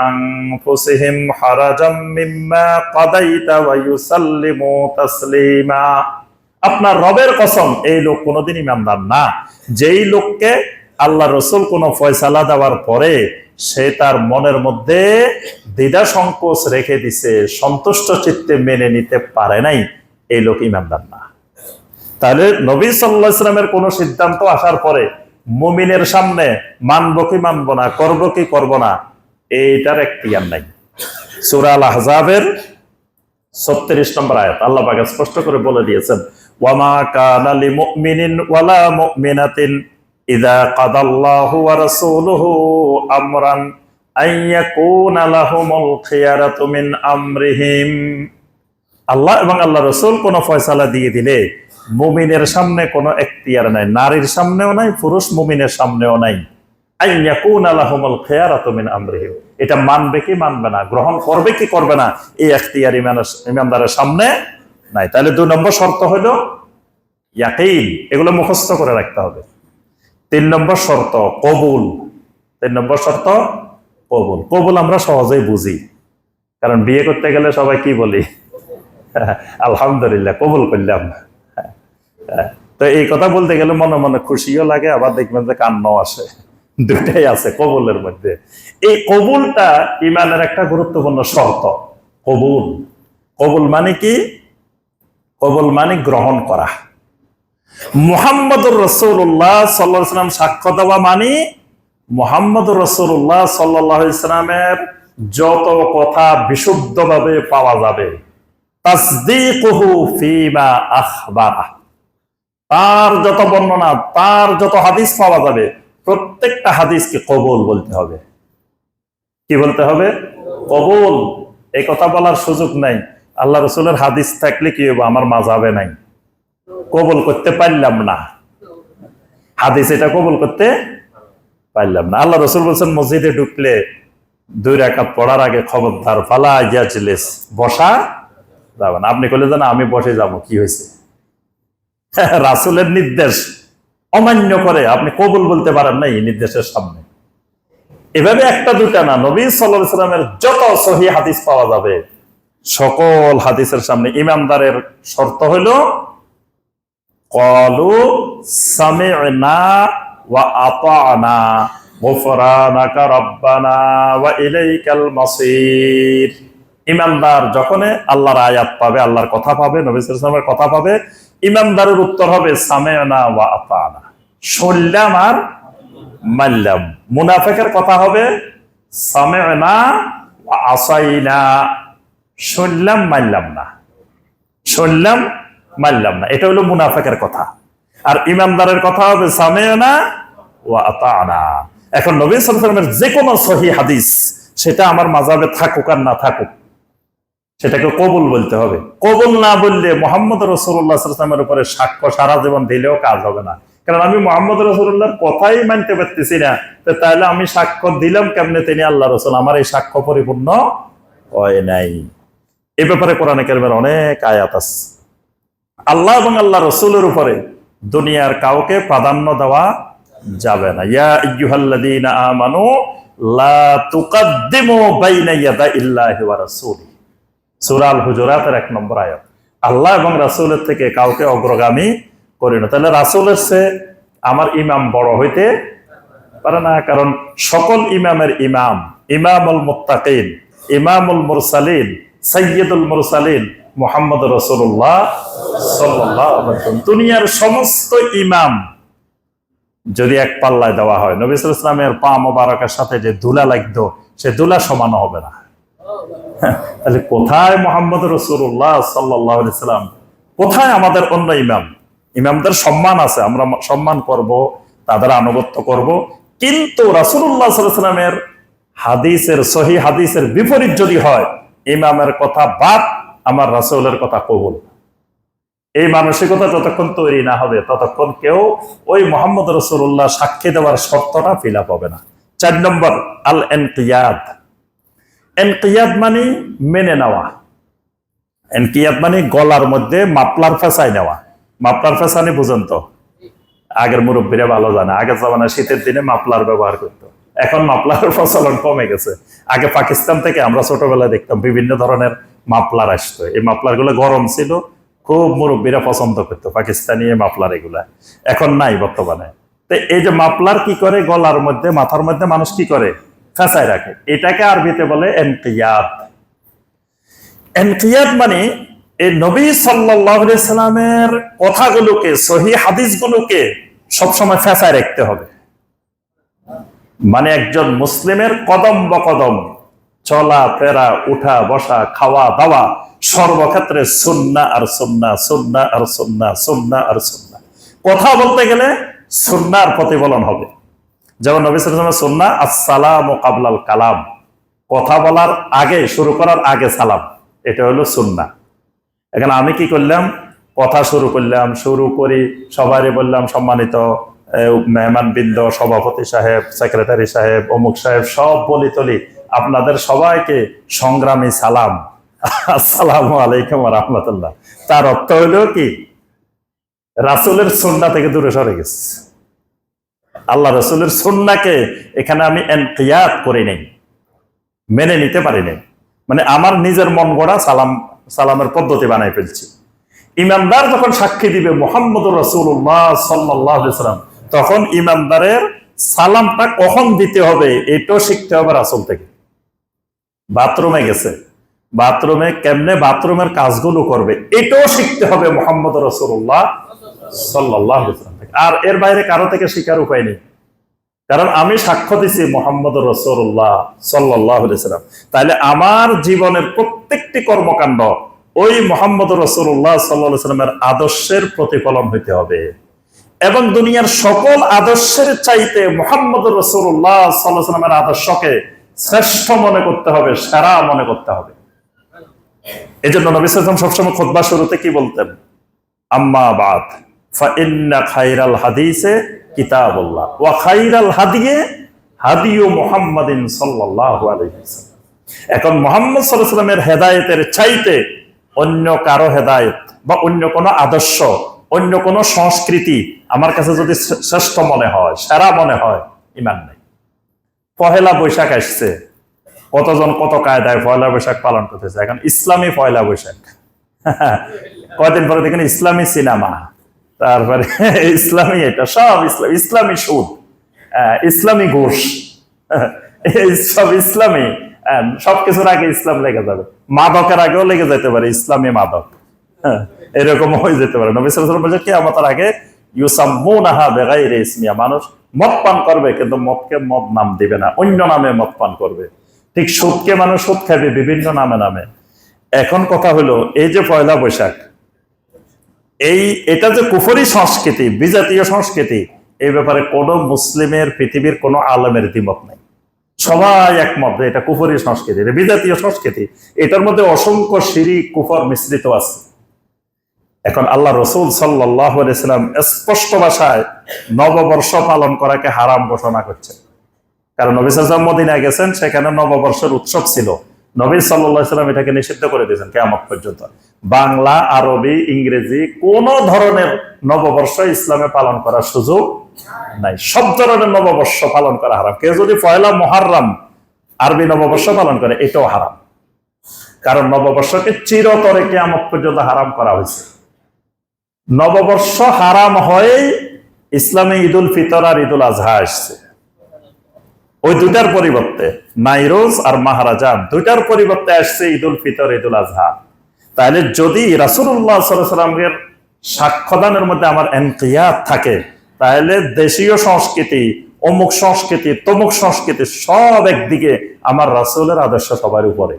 আনফুসিহিম হারাজাম মিম্মা কাদাইতা ওয়া ইউসাল্লিমু তাসলিমা। আপনার রবের কসম, এই লোক কোনোদিন ঈমানদার না যেই লোককে আল্লাহ রসুল কোনো ফয়সালা দেওয়ার পরে সে তার মনের মধ্যে দ্বিধা সংকোচ রেখে দিছে, সন্তুষ্ট চিত্তে মেনে নিতে পারে নাই, এই লোক ঈমানদার না। তাহলে নবী সাল্লাল্লাহু আলাইহি ওয়াসাল্লামের কোন সিদ্ধান্ত আসার পরে মুমিনের সামনে মানব কি মানব না, করব কি করব না, এইটার এখতিয়ার নাই। সূরা আল আহজাবের 36 নম্বর আয়াত আল্লাহ পাক স্পষ্ট করে বলে দিয়েছেন, ওয়ামা কানা লিমুমিনিন ওয়ালা মুমিনাতিন ইযা কাদাল্লাহু ওয়া রাসূলুহু আমরান আইয়াকুনা লাহুমুল খিয়ারাতু মিন আমরিহিম। আল্লাহ এবং আল্লাহ রাসূল কোন ফয়সালা দিয়ে দিলে মুমিনের সামনে কোনো এখতিয়ার নাই, নারীর সামনেও নাই, পুরুষ মুমিনের সামনেও নাই। আইয়াকুনা লাহুমুল খিয়ারাতু মিন আমরিহিম, এটা মানবে কি মানবে না, গ্রহণ করবে কি করবে না, এই এখতিয়ার ইমানদারের সামনে নাই। তাহলে 2 নম্বর শর্ত হলো ইয়াকিন, এগুলো মুখস্থ করে রাখতে হবে। 3 নম্বর শর্ত কবুল। 3 নম্বর শর্ত কবুল। কবুল আমরা সহজেই বুঝি, কারণ বিয়ে করতে গেলে সবাই কি বলি, আলহামদুলিল্লাহ কবুল করলাম। তো এই কথা বলতে গেলে মনে মনে খুশিও লাগে, আবার দেখবেন যে কান্নাও আসে, দুটাই আছে কবুলের মধ্যে। এই কবুলটা ইমানের একটা গুরুত্বপূর্ণ শর্ত। কবুল, কবুল মানে কি? কবুল মানে গ্রহণ করা। মুহাম্মদুর রাসূলুল্লাহ সাল্লাল্লাহু আলাইহি ওয়াসাল্লাম সাক্ষ্য দেওয়া মানে মুহাম্মদুর রাসূলুল্লাহ সাল্লাল্লাহু আলাইহি ওয়াসাল্লামের যত কথা বিশুদ্ধভাবে পাওয়া যাবে, তাসদীকুহু ফীমা আখবারা, তার যত বর্ণনা, তার যত হাদিস পাওয়া যাবে, প্রত্যেকটা হাদিসকে কবুল বলতে হবে। কি বলতে হবে? কবুল। এই কথা বলার সুযোগ নাই আল্লাহ রসুলের হাদিস থাকলে কি হবে, আমার মাযহাবে নাই, কবুল করতে পারলাম না, হাদিস এটা কবুল করতে পারলাম না। আল্লাহ রসুল বলছেন, মসজিদে ঢুকলে 2 রাকাত পড়ার আগে খবরদার ফালা ইয়াজলিস, বসা যাবে না। আপনি বলে জানা আমি বসে যাব, কি হয়েছে? রাসূলের নির্দেশ অমান্য করে আপনি কবুল বলতে পারেন না এই নির্দেশের সামনে। এভাবে একটা দুটা না, নবী সাল্লাল্লাহু আলাইহি ওয়াসাল্লামের যত সহিহ হাদিস পাওয়া যাবে সকল হাদিসের সামনে ইমানদারের শর্ত হলো ক্বালু সামি'না ওয়া আতা'না গুফরানাকা রাব্বানা ওয়া ইলাইকাল মাসির। ইমানদার যখন আল্লাহর আয়াত পাবে, আল্লাহর কথা পাবে, নবী সাল্লাল্লাহু আলাইহি ওয়াসাল্লামের কথা পাবে, ইমানদারের উত্তর হবে সামি'না ওয়া আতা'না, শুনলাম আর মানলাম। মুনাফিকের কথা হবে সামি'না ওয়া আসাইনা, শুনলাম মানলাম না, শুনলাম মানলাম না, এটা হলো মুনাফিকের কথা। আর ইমানদারের কথা হবে সামি'না ওয়া আতা'না। এখন নবী সাল্লাল্লাহু আলাইহি ওয়াসাল্লামের যে কোনো সহিহ হাদিস, সেটা আমার মাযহাবে থাকুক আর না থাকুক, সেটাকে কবুল বলতে হবে। কবুল না বললে মুহাম্মদ রাসূলুল্লাহ সাল্লাল্লাহু আলাইহি ওয়াসাল্লামের উপরে সাক্ষ্য সারা জীবন দিলেও কাজ হবে না, কারণ আমি মুহাম্মদ রাসূলুল্লাহর কথাই মানতে পারতেছি না, তাহলে আমি সাক্ষ্য দিলাম কেমনে তিনি আল্লাহ রাসূল? আমার এই সাক্ষ্য পরিপূর্ণ হয় নাই। এই ব্যাপারে কোরআনে কারিমের অনেক আয়াত আছে। আল্লাহ এবং আল্লাহ রাসূলের উপরে দুনিয়ার কাউকে প্রাধান্য দেওয়া যাবে না। ইয়া আইয়ুহাল্লাযীনা আমানু লা তুকাদ্দিমু বাইনা ইয়াদাইল্লাহি ওয়া রাসূলিহি, সূরা আল হুজুরাতের 1 নম্বর আয়াত। আল্লাহ এবং রাসূলের থেকে কাউকে অগ্রগামী করি না। তাহলে রাসূলের চেয়ে আমার ইমাম বড় হইতে পারে না, কারণ সকল ইমামের ইমাম, ইমামুল মুত্তাকিন, ইমামুল মুরসালিন, সাইয়্যিদুল মুরসালিন মুহাম্মদ রাসূলুল্লাহ সাল্লাল্লাহু আলাইহি ওয়াসাল্লাম। দুনিয়ার সমস্ত ইমাম যদি এক পাল্লায় দেওয়া হয়, নবী সাল্লাল্লাহু আলাইহি ওয়াসাল্লামের পা মোবারকের সাথে যে ধুলা লাগতো, সে ধুলা সমান হবে না। তাহলে কোথায় মুহাম্মদ রাসূলুল্লাহ সাল্লাল্লাহু আলাইহি ওয়াসাল্লাম, কোথায় আমাদের অন্য ইমাম? ইমামদের সম্মান আছে, আমরা সম্মান করব, তাদের আনুগত্য করব। কিন্তু রাসূলুল্লাহ সাল্লাল্লাহু আলাইহি ওয়াসাল্লামের হাদিসের, সহিহ হাদিসের বিপরীত যদি হয়, ইমামের কথা বাদ, আমার রাসূলের কথা কবুল। এই মানসিকতা যতক্ষণ তৈরি না হবে ততক্ষণ কেউ ওই মুহাম্মদ রাসূলুল্লাহ সাক্ষী দেওয়ার শর্তটা ফিল আপ হবে না। 4 নম্বর আল ইনকিয়াদ। ইনকিয়াদ মানে মেনে নেওয়া। ইনকিয়াদ মানে গলার মধ্যে মাফলার ফেসাই নেওয়া। মাফলার ফেসানি বুঝেন তো? আগের মুরব্বীরা ভালো জানে, আগের জামানায় শীতের দিনে মাফলার ব্যবহার করতো। এখন মাফলারের প্রচলন কমে গেছে। আগে পাকিস্তান থেকে আমরা ছোটবেলায় দেখতাম বিভিন্ন ধরনের মাফলার আসতো। এই মাফলার গুলো গরম ছিল, খুব মুরব্বীরা পছন্দ করতো পাকিস্তানি মাফলার এগুলা। এখন নাই বর্তমানে। তো এই যে মাফলার কি করে, গলার মধ্যে, মাথার মধ্যে মানুষ কি করে, ফেসায় রাখে। এটাকে আরবিতে বলে ইনকিয়াদ। ইনকিয়াদ মানে এই নবী সাল্লাল্লাহু আলাইহি সাল্লামের কথাগুলোকে, সহিহ হাদিসগুলোকে সবসময় ফেসায় রাখতে হবে। মানে একজন মুসলিমের কদম বকদম, চলা ফেরা, উঠা বসা, খাওয়া দাওয়া, সর্বক্ষেত্রে সুন্নাহ আর সুন্নাহ, সুন্নাহ আর সুন্নাহ, সুন্নাহ আর সুন্নাহ। কথা বলতে গেলে সুন্নাহর প্রতিফলন হবে। যেমন নবী সাল্লাল্লাহু আলাইহি ওয়াসাল্লাম সুন্নাহ আসসালামু ক্বাবলাল কালাম, কথা বলার আগে, শুরু করার আগে সালাম, এটা হলো সুন্নাহ। এখন আমি কি করলাম, কথা শুরু করলাম, শুরু করি সবারই বললাম সম্মানিত মেহমানবৃন্দ, সভাপতি সাহেব, সেক্রেটারি সাহেব, অমুক সাহেব, সব বলি তলি আপনাদের সবাইকে সংগ্রামী সালাম, আসসালামু আলাইকুম ওয়া রাহমাতুল্লাহ। তার অর্থ হলো কি, রাসূলের সুন্নাহ থেকে দূরে সরে গেছে। আল্লাহ রাসূলের সুন্নাহকে এখানে আমি ইনকিয়াদ করি নাই, মেনে নিতে পারি নাই। মানে আমার নিজের মন গড়া সালামের পদ্ধতি বানাই ফেলছি। ইমানদার যখন সাক্ষী দিবে মুহাম্মদুর রাসূলুল্লাহ সাল্লাল্লাহু আলাইহি ওয়াসাল্লাম, তখন ইমানদারের সালামটা কখন দিতে হবে এটাও শিখতে হবে রাসূল থেকে। বাথরুমে গেছে, বাথরুমে কেমনে বাথরুমের কাজগুলো করবে এটাও শিখতে হবে মুহাম্মদুর রাসূলুল্লাহ সাল্লাল্লাহু আলাইহি ওয়াসাল্লাম থেকে। আর এর বাইরে কারো থেকে শিখার উপায় নেই, কারণ আমি সাক্ষ্য দিছি মুহাম্মদুর রাসূলুল্লাহ সাল্লাল্লাহু আলাইহি ওয়াসাল্লাম। তাহলে আমার জীবনের প্রত্যেকটি কর্মকাণ্ড ওই মুহাম্মদুর রাসূলুল্লাহ সাল্লাল্লাহু আলাইহি ওয়াসাল্লামের আদর্শের প্রতিফলন হইতে হবে। এবং দুনিয়ার সকল আদর্শের চাইতে মুহাম্মদুর রাসূলুল্লাহ সাল্লাল্লাহু আলাইহি ওয়াসাল্লামের আদর্শকে শ্রেষ্ঠ মনে করতে হবে, সেরা মনে করতে হবে। এজন্য নবী সাল্লাল্লাহু আলাইহি ওয়াসাল্লাম সবসময় খুতবা শুরুতে কি বলতেন, আম্মা বাদ ফাইন্না খায়রাল হাদিসে কিতাবুল্লাহ ওয়া খায়রাল হাদিয়ে হাদিয়ু মুহাম্মাদিন সাল্লাল্লাহু আলাইহি ওয়াসাল্লাম। এখন মুহাম্মদ সাল্লাল্লাহু আলাইহি ওয়াসাল্লামের হেদায়েতের চাইতে অন্য কারো হেদায়েত বা অন্য কোনো আদর্শ, অন্য কোনো সংস্কৃতি আমার কাছে যদি শ্রেষ্ঠ মনে হয়, সেরা মনে হয়, ঈমান নাই। পহেলা বৈশাখ আসছে, কতজন কত কায়দায় পয়লা বৈশাখ পালন করতেছে। এখন ইসলামী পয়লা বৈশাখ, কয়দিন পরে দেখেন ইসলামী সিনেমা, তারপরে ইসলামী, এটা সব ইসলামী সুদ, ইসলামী ঘুষ, সব ইসলামী। সবকিছুর আগে ইসলাম লেগে যাবে, মাদকের আগেও লেগে যেতে পারে ইসলামী মাদক, এরকম হয়ে যেতে পারে। নবী সাল্লাল্লাহু আলাইহি ওয়াসাল্লাম বলেন কিয়ামতের আগে ইউসাম্মুনাহা বিগাইরি ইসমিহা, মানুষ মদ পান করবে কিন্তু মদকে মদ নাম দিবে না, অন্য নামে মদ পান করবে। ঠিক সুদকে মানুষ সুদ খাবে বিভিন্ন নামে নামে। এখন কথা হলো এই যে পয়লা বৈশাখ, এটা যে কুফরি সংস্কৃতি, বিজাতীয় সংস্কৃতি, এই ব্যাপারে কোন মুসলিমের, পৃথিবীর কোন আলেমের দ্বিমত নাই। সবাই একমত এটা কুফরি সংস্কৃতি, বিজাতীয় সংস্কৃতি। এটার মধ্যে অসংখ্য শিরক কুফর মিশ্রিত আছে। এখন আল্লাহ রাসূল সাল্লাল্লাহু আলাইহি ওয়াসাল্লাম স্পষ্ট ভাষায় নববর্ষ পালন করাকে হারাম ঘোষণা করছেন। কারণ নবী সাল্লাল্লাহু আলাইহি ওয়াসাল্লাম মদিনায় গেছেন, সেখানে নববর্ষের উৎসব ছিল। নবী সাল্লাল্লাহু আলাইহি ওয়াসাল্লাম এটাকে নিষিদ্ধ করে দিয়েছেন কিয়ামত পর্যন্ত। বাংলা, আরবি, ইংরেজি কোন ধরনের নববর্ষ ইসলামে পালন করার সুযোগ নাই। সব ধরনের নববর্ষ পালন করা হারাম। কেউ যদি পয়লা মুহররম আরবি নববর্ষ পালন করে, এটাও হারাম। কারণ নববর্ষকে চিরতরে কিয়ামত পর্যন্ত হারাম করা হয়েছে। নববর্ষ হারাম হয়ে ইসলামে ঈদুল ফিতর আর ঈদুল আজহা আসছে। ওই দুইটার পরিবর্তে, নাইরোজ আর মাহারাজান, দুইটার পরিবর্তে আসছে ঈদুল ফিতর, ঈদুল আজহা। তাহলে যদি রাসূলুল্লাহ সাল্লাল্লাহু আলাইহি ওয়াসাল্লামের সাক্ষ্যদানের মধ্যে আমার ইনকিয়াদ থাকে, তাহলে দেশীয় সংস্কৃতি, অমুক সংস্কৃতি, তমুক সংস্কৃতি সব একদিকে, আমার রাসূলের আদর্শ সবার উপরে।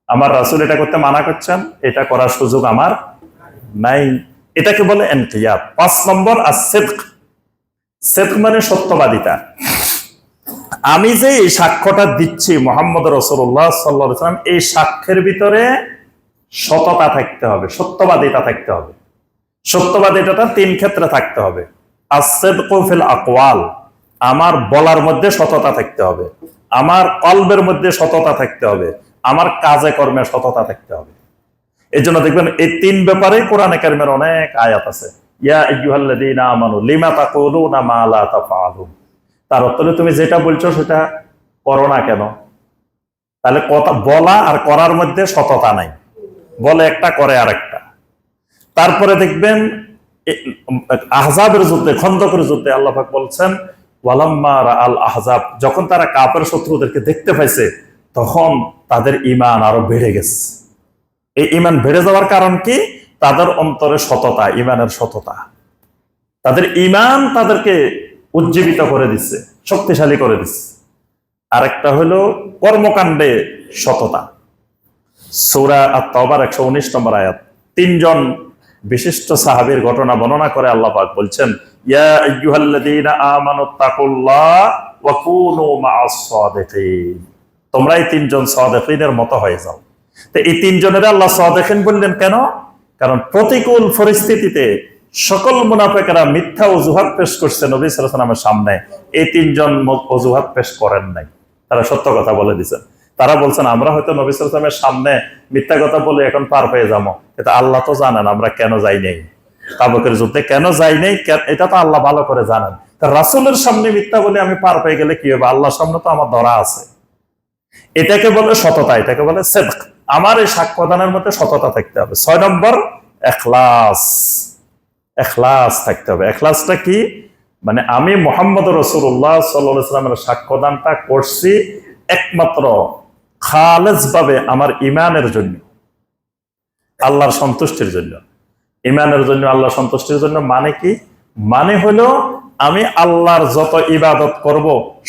আমার রাসূল এটা করতে মানা করছেন, এটা করার সুযোগ আমার নাই। এটাকে বলে ইনকিয়াদ। 5 নম্বর as-সিদক। সিদক মানে সত্যবাদিতা। আমি যে এই সাক্ষ্যটা দিচ্ছি মুহাম্মদ রাসূলুল্লাহ সাল্লাল্লাহু আলাইহি ওয়াসাল্লাম, এই সাক্ষ্যের ভিতরে সততা থাকতে হবে, সত্যবাদিতা থাকতে হবে। সত্যবাদিতাটা 3 ক্ষেত্রে থাকতে হবে। as-সিদকু ফিল আকওয়াল, আমার বলার মধ্যে সততা থাকতে হবে, আমার কলবের মধ্যে সততা থাকতে হবে, আমার কাজে কর্মে সততা থাকতে হবে। এই জন্য দেখবেন এই 3 ব্যাপারে কোরআনে কারিমের অনেক আয়াত আছে। ইয়া আইয়ুহাল্লাযীনা আমানু লিমা তাকুলুনা মা লা তাফআলুন। তার অর্থ হলো তুমি যেটা বলছো সেটা করো না কেন? তাহলে কথা বলা আর করার মধ্যে সততা নাই, বলে একটা করে আরেকটা। তারপরে দেখবেন আহজাবের যুদ্ধে, খন্দকের যুদ্ধে আল্লাহ পাক বলছেন ওয়ালাম্মা রাআল আহজাব, যখন তারা কাফের শত্রুদেরকে দেখতে পাইছে তখন তাদের ঈমান আরো বেড়ে গেছে। এই ঈমান বেড়ে যাওয়ার কারণ কি? তাদের অন্তরে সততা, ঈমানের সততা। তাদের ঈমান তাদেরকে উজ্জীবিত করে দিচ্ছে, শক্তিশালী করে দিচ্ছে। আরেকটা হলো কর্মকাণ্ডে সততা। সূরা আত-তাওবার 119 নম্বর আয়াত। 3 জন বিশিষ্ট সাহাবীর ঘটনা বর্ণনা করে আল্লাহ পাক বলছেন ইয়া আইয়ুহাল্লাযীনা আমানুত্তাকুল্লাহ ওয়া কুনু মা'আস সাদিকিন। তোমরা এই 3 জন সাদিকিনের মতো হয়ে যাও। তো এই 3 জনের আল্লাহ সাদিকিন বললেন কেন? কারণ প্রতিকূল পরিস্থিতিতে সকল মুনাফিকরা মিথ্যা অজুহাত পেশ করছে নবী সাল্লাল্লাহু আলাইহি ওয়াসাল্লামের সামনে, এই 3 জন অজুহাত পেশ করেন নাই। তারা সত্য কথা বলে দিয়েছেন। তারা বলছেন আমরা হয়তো নবী সাল্লাল্লাহু আলাইহি ওয়াসাল্লামের সামনে মিথ্যা কথা বলে এখন পার পেয়ে যাবো, এটা আল্লাহ তো জানেন আমরা কেন যাই নাই, তাবুকের যুদ্ধে কেন যাই নাই, এটা তো আল্লাহ ভালো করে জানেন। রাসূলের সামনে মিথ্যা বলে আমি পার পেয়ে গেলে কি হবে? আল্লাহর সামনে তো আমার ধরা আছে। এটাকে বলে সততা, এটাকে বলে সিদক। আমার এই সাক্ষ্যদানের মধ্যে সততা থাকতে হবে। 6 নম্বর ইখলাস। ইখলাস থাকতে হবে। ইখলাসটা কি? মানে আমি মুহাম্মদ রাসূলুল্লাহ সাল্লাল্লাহু আলাইহি ওয়াসাল্লামের সাক্ষ্যদানটা করছি একমাত্র খালেস ভাবে আমার ঈমানের জন্য, আল্লাহর সন্তুষ্টির জন্য। ঈমানের জন্য, আল্লাহর সন্তুষ্টির জন্য মানে কি? মানে হলো আমি আল্লাহর যত ইবাদত করব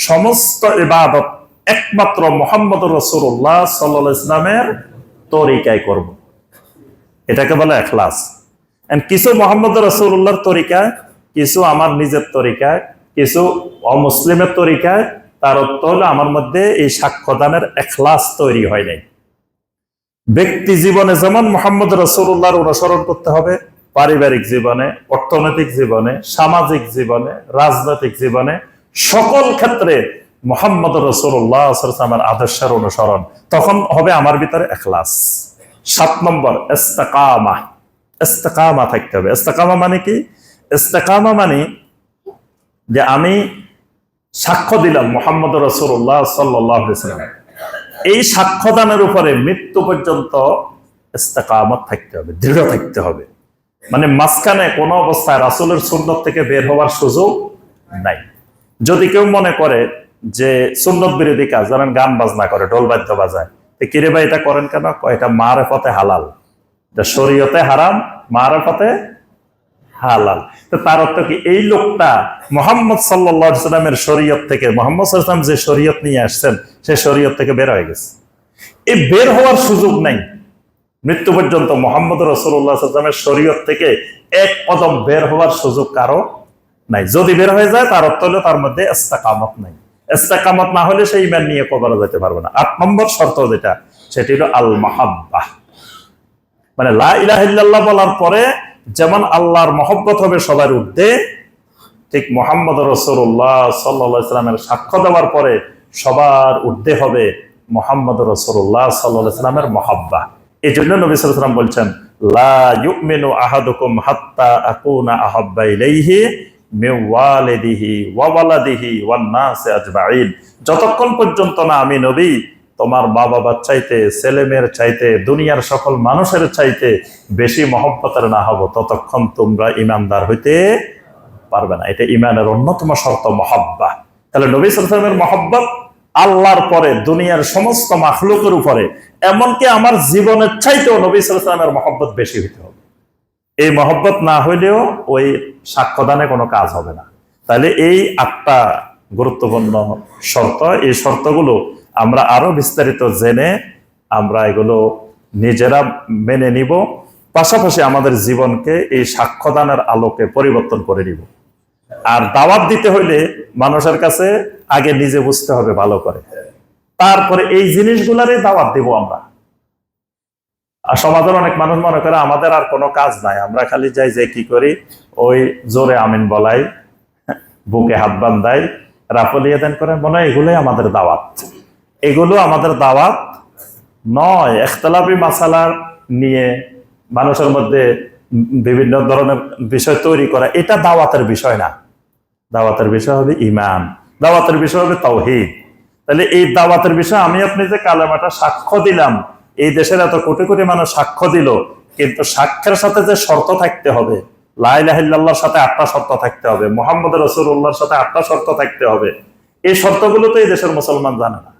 সমস্ত ইবাদত একমাত্র মুহাম্মদ রাসূলুল্লাহ সাল্লাল্লাহু আলাইহি ওয়াসাল্লামের তরিকায় করব। এটাকে বলে ইখলাস। কিছু মুহাম্মদ রাসূলুল্লাহর তরিকায়, কিছু আমার নিজের তরিকায়, কিছু অমুসলিমের তরিকায়, তার অর্থ হলো আমার মধ্যে এই সাক্ষ্যদানের ইখলাস তৈরি হয় নাই। ব্যক্তি জীবনে যেমন মুহাম্মদ রাসূলুল্লাহর অনুসরণ করতে হবে, পারিবারিক জীবনে, অর্থনৈতিক জীবনে, সামাজিক জীবনে, রাজনৈতিক জীবনে, সকল ক্ষেত্রে মুহাম্মদ রাসূলুল্লাহ সাল্লাল্লাহু আলাইহি ওয়াসাল্লামের আদর্শের অনুসরণ, তখন হবে আমার ভিতরে ইখলাস। 7 নম্বর ইস্তিকামা। ইস্তিকামা থাকতে হবে। ইস্তিকামা মানে কি? ইস্তিকামা মানে যে আমি সাক্ষ্য দিলাম মুহাম্মদ রাসূলুল্লাহ সাল্লাল্লাহু আলাইহি ওয়াসাল্লাম, এই সাক্ষ্যদানের উপরে মৃত্যু পর্যন্ত ইস্তিকামত থাকতে হবে, দৃঢ় থাকতে হবে। মানে মাঝখানে কোনো অবস্থায় রাসূলের সুন্নত থেকে বের হওয়ার সুযোগ নাই। যদি কেউ মনে করে যে সুন্নত বিরোধী কাজ, যেমন গান বাজনা করে, ঢোল বাদ্য বাজায়, কিরে ভাই এটা করেন কেন? এটা মারেফতে হালাল, এটা শরীয়তে হারাম, মারেফতে হালাল। তো তার অর্থ কি? এই লোকটা মুহাম্মদ সাল্লাল্লাহু আলাইহি ওয়াসাল্লামের শরীয়ত থেকে, মুহাম্মদ সাল্লাল্লাহু আলাইহি ওয়াসাল্লাম যে শরীয়ত নিয়ে আসছেন সেই শরীয়ত থেকে বের হয়ে গেছে। এই বের হওয়ার সুযোগ নাই মৃত্যু পর্যন্ত। মুহাম্মদ রাসূলুল্লাহ সাল্লাল্লাহু আলাইহি ওয়াসাল্লামের শরীয়ত থেকে এক কদম বের হওয়ার সুযোগ কারো নাই। যদি বের হয়ে যায় তার অর্থ হলো তার মধ্যে ইস্তিকামত নাই। ইস্তিকামত না হলে সেই ঈমান নিয়ে কবরে যেতে পারবে না। 8 নম্বর শর্ত যেটা, সেটি হলো আল মাহাব্বাহ। মানে লা ইলাহা ইল্লাল্লাহ বলার পরে যেমন আল্লাহর মহব্বত হবে সবার ঊর্ধ্বে, ঠিক মুহাম্মদ রাসূলুল্লাহ সাল্লাল্লাহু আলাইহি ওয়াসাল্লামের সাক্ষ্য দেওয়ার পরে সবার ঊর্ধ্বে হবে মুহাম্মদ রাসূলুল্লাহ সাল্লাল্লাহু আলাইহি ওয়াসাল্লামের মহব্বত। এই জন্য নবী সাল্লাল্লাহু আলাইহি ওয়াসাল্লাম বলছেন লা ইউমিনু আহাদুকুম হাত্তা আকুনা আহাব্বা ইলাইহি মিন ওয়ালিদিহি ওয়া ওয়ালাদিহি ওয়ান নাসি আজমাইন। যতক্ষণ পর্যন্ত না আমি নবী তোমার মা বাবার চাইতে, ছেলে মেয়ের চাইতে, দুনিয়ার সকল মানুষের চাইতে বেশি মহব্বতের না হব, ততক্ষণ তোমরা ঈমানদার হইতে পারবে না। এটা ঈমানের অন্যতম শর্ত, মহব্বা। তাহলে নবী সাল্লাল্লাহু আলাইহি ওয়াসাল্লামের মহব্বত আল্লাহর পরে, দুনিয়ার সমস্ত মাখলুকের উপরে, এমনকি আমার জীবনের চাইতেও নবী সাল্লাল্লাহু আলাইহি ওয়াসাল্লামের মহব্বত বেশি হইতে হবে। এই মহব্বত না হইলেও ওই সাক্ষ্যদানে কোনো কাজ হবে না। তাহলে এই 8টা গুরুত্বপূর্ণ শর্ত, এই শর্তগুলো আমরা আরো বিস্তারিত জেনে আমরা এগুলো নিজেরা মেনে নিব পাশাপাশি আমাদের জীবনকে এই সাক্ষ্যদানের আলোকে পরিবর্তন করে নিব। আর দাওয়াত দিতে হইলে মানুষের কাছে আগে নিজে বুঝতে হবে ভালো করে, তারপরে এই জিনিসগুলারই দাওয়াত দিব আমরা। আর সমাজের অনেক মানুষ মনে করে আমাদের আর কোনো কাজ নাই, আমরা খালি যাই যে কি করি, ওই জোরে আমিন বলাই, বুকে হাত বান্ধাই, রাফলিয়া দেন করে, মনে হয় এগুলোই আমাদের দাওয়াত। এগুলো আমাদের দাওয়াত নয়। ইখতিলাফি মাসালা নিয়ে মানুষের মধ্যে বিভিন্ন ধরনের বিষয় তৈরি করা, এটা দাওয়াতের বিষয় না। দাওয়াতের বিষয় হবে ঈমান, দাওয়াতের বিষয় হবে তাওহীদ। তাহলে এই দাওয়াতের বিষয় আমি আপনি যে কালেমাটা সাক্ষ্য দিলাম, এই দেশের এত কোটি কোটি মানুষ সাক্ষ্য দিল, কিন্তু সাক্ষ্যের সাথে যে শর্ত থাকতে হবে, লা ইলাহা ইল্লাল্লাহর সাথে 8টা শর্ত থাকতে হবে, মুহাম্মদ রাসূলুল্লাহর সাথে 8টা শর্ত থাকতে হবে, এই শর্তগুলো তো এই দেশের মুসলমান জানে না।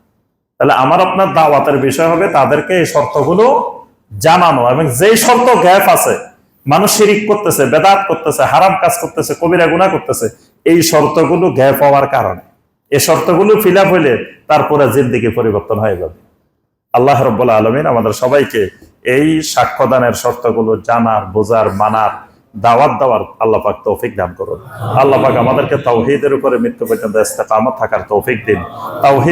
তাহলে আমার আপনার দাওয়াতের বিষয় হবে তাদেরকে এই শর্তগুলো জানানো, এবং যেই শর্ত গ্যাপ আছে, মানুষ শিরিক করতেছে, বেদাত করতেছে, হারাম কাজ করতেছে, কবিরা গুনাহ করতেছে, এই শর্তগুলো গ্যাপ হওয়ার কারণে, এই শর্তগুলো ফিল আপ হইলে তারপরে জিন্দেগি পরিবর্তন হয়ে যাবে। আল্লাহ রাব্বুল আলামিন আমাদের সবাইকে এই সাক্ষ্যদানের শর্তগুলো জানার, বোঝার, মানার, দাওয়াত দেওয়ার আল্লাহ পাক তৌফিক দান করুন। আল্লাহ পাক আমাদেরকে তাওহীদের উপরে মৃত্যু পর্যন্ত ইস্তেকামত থাকার তৌফিক দিন। তাওহীদ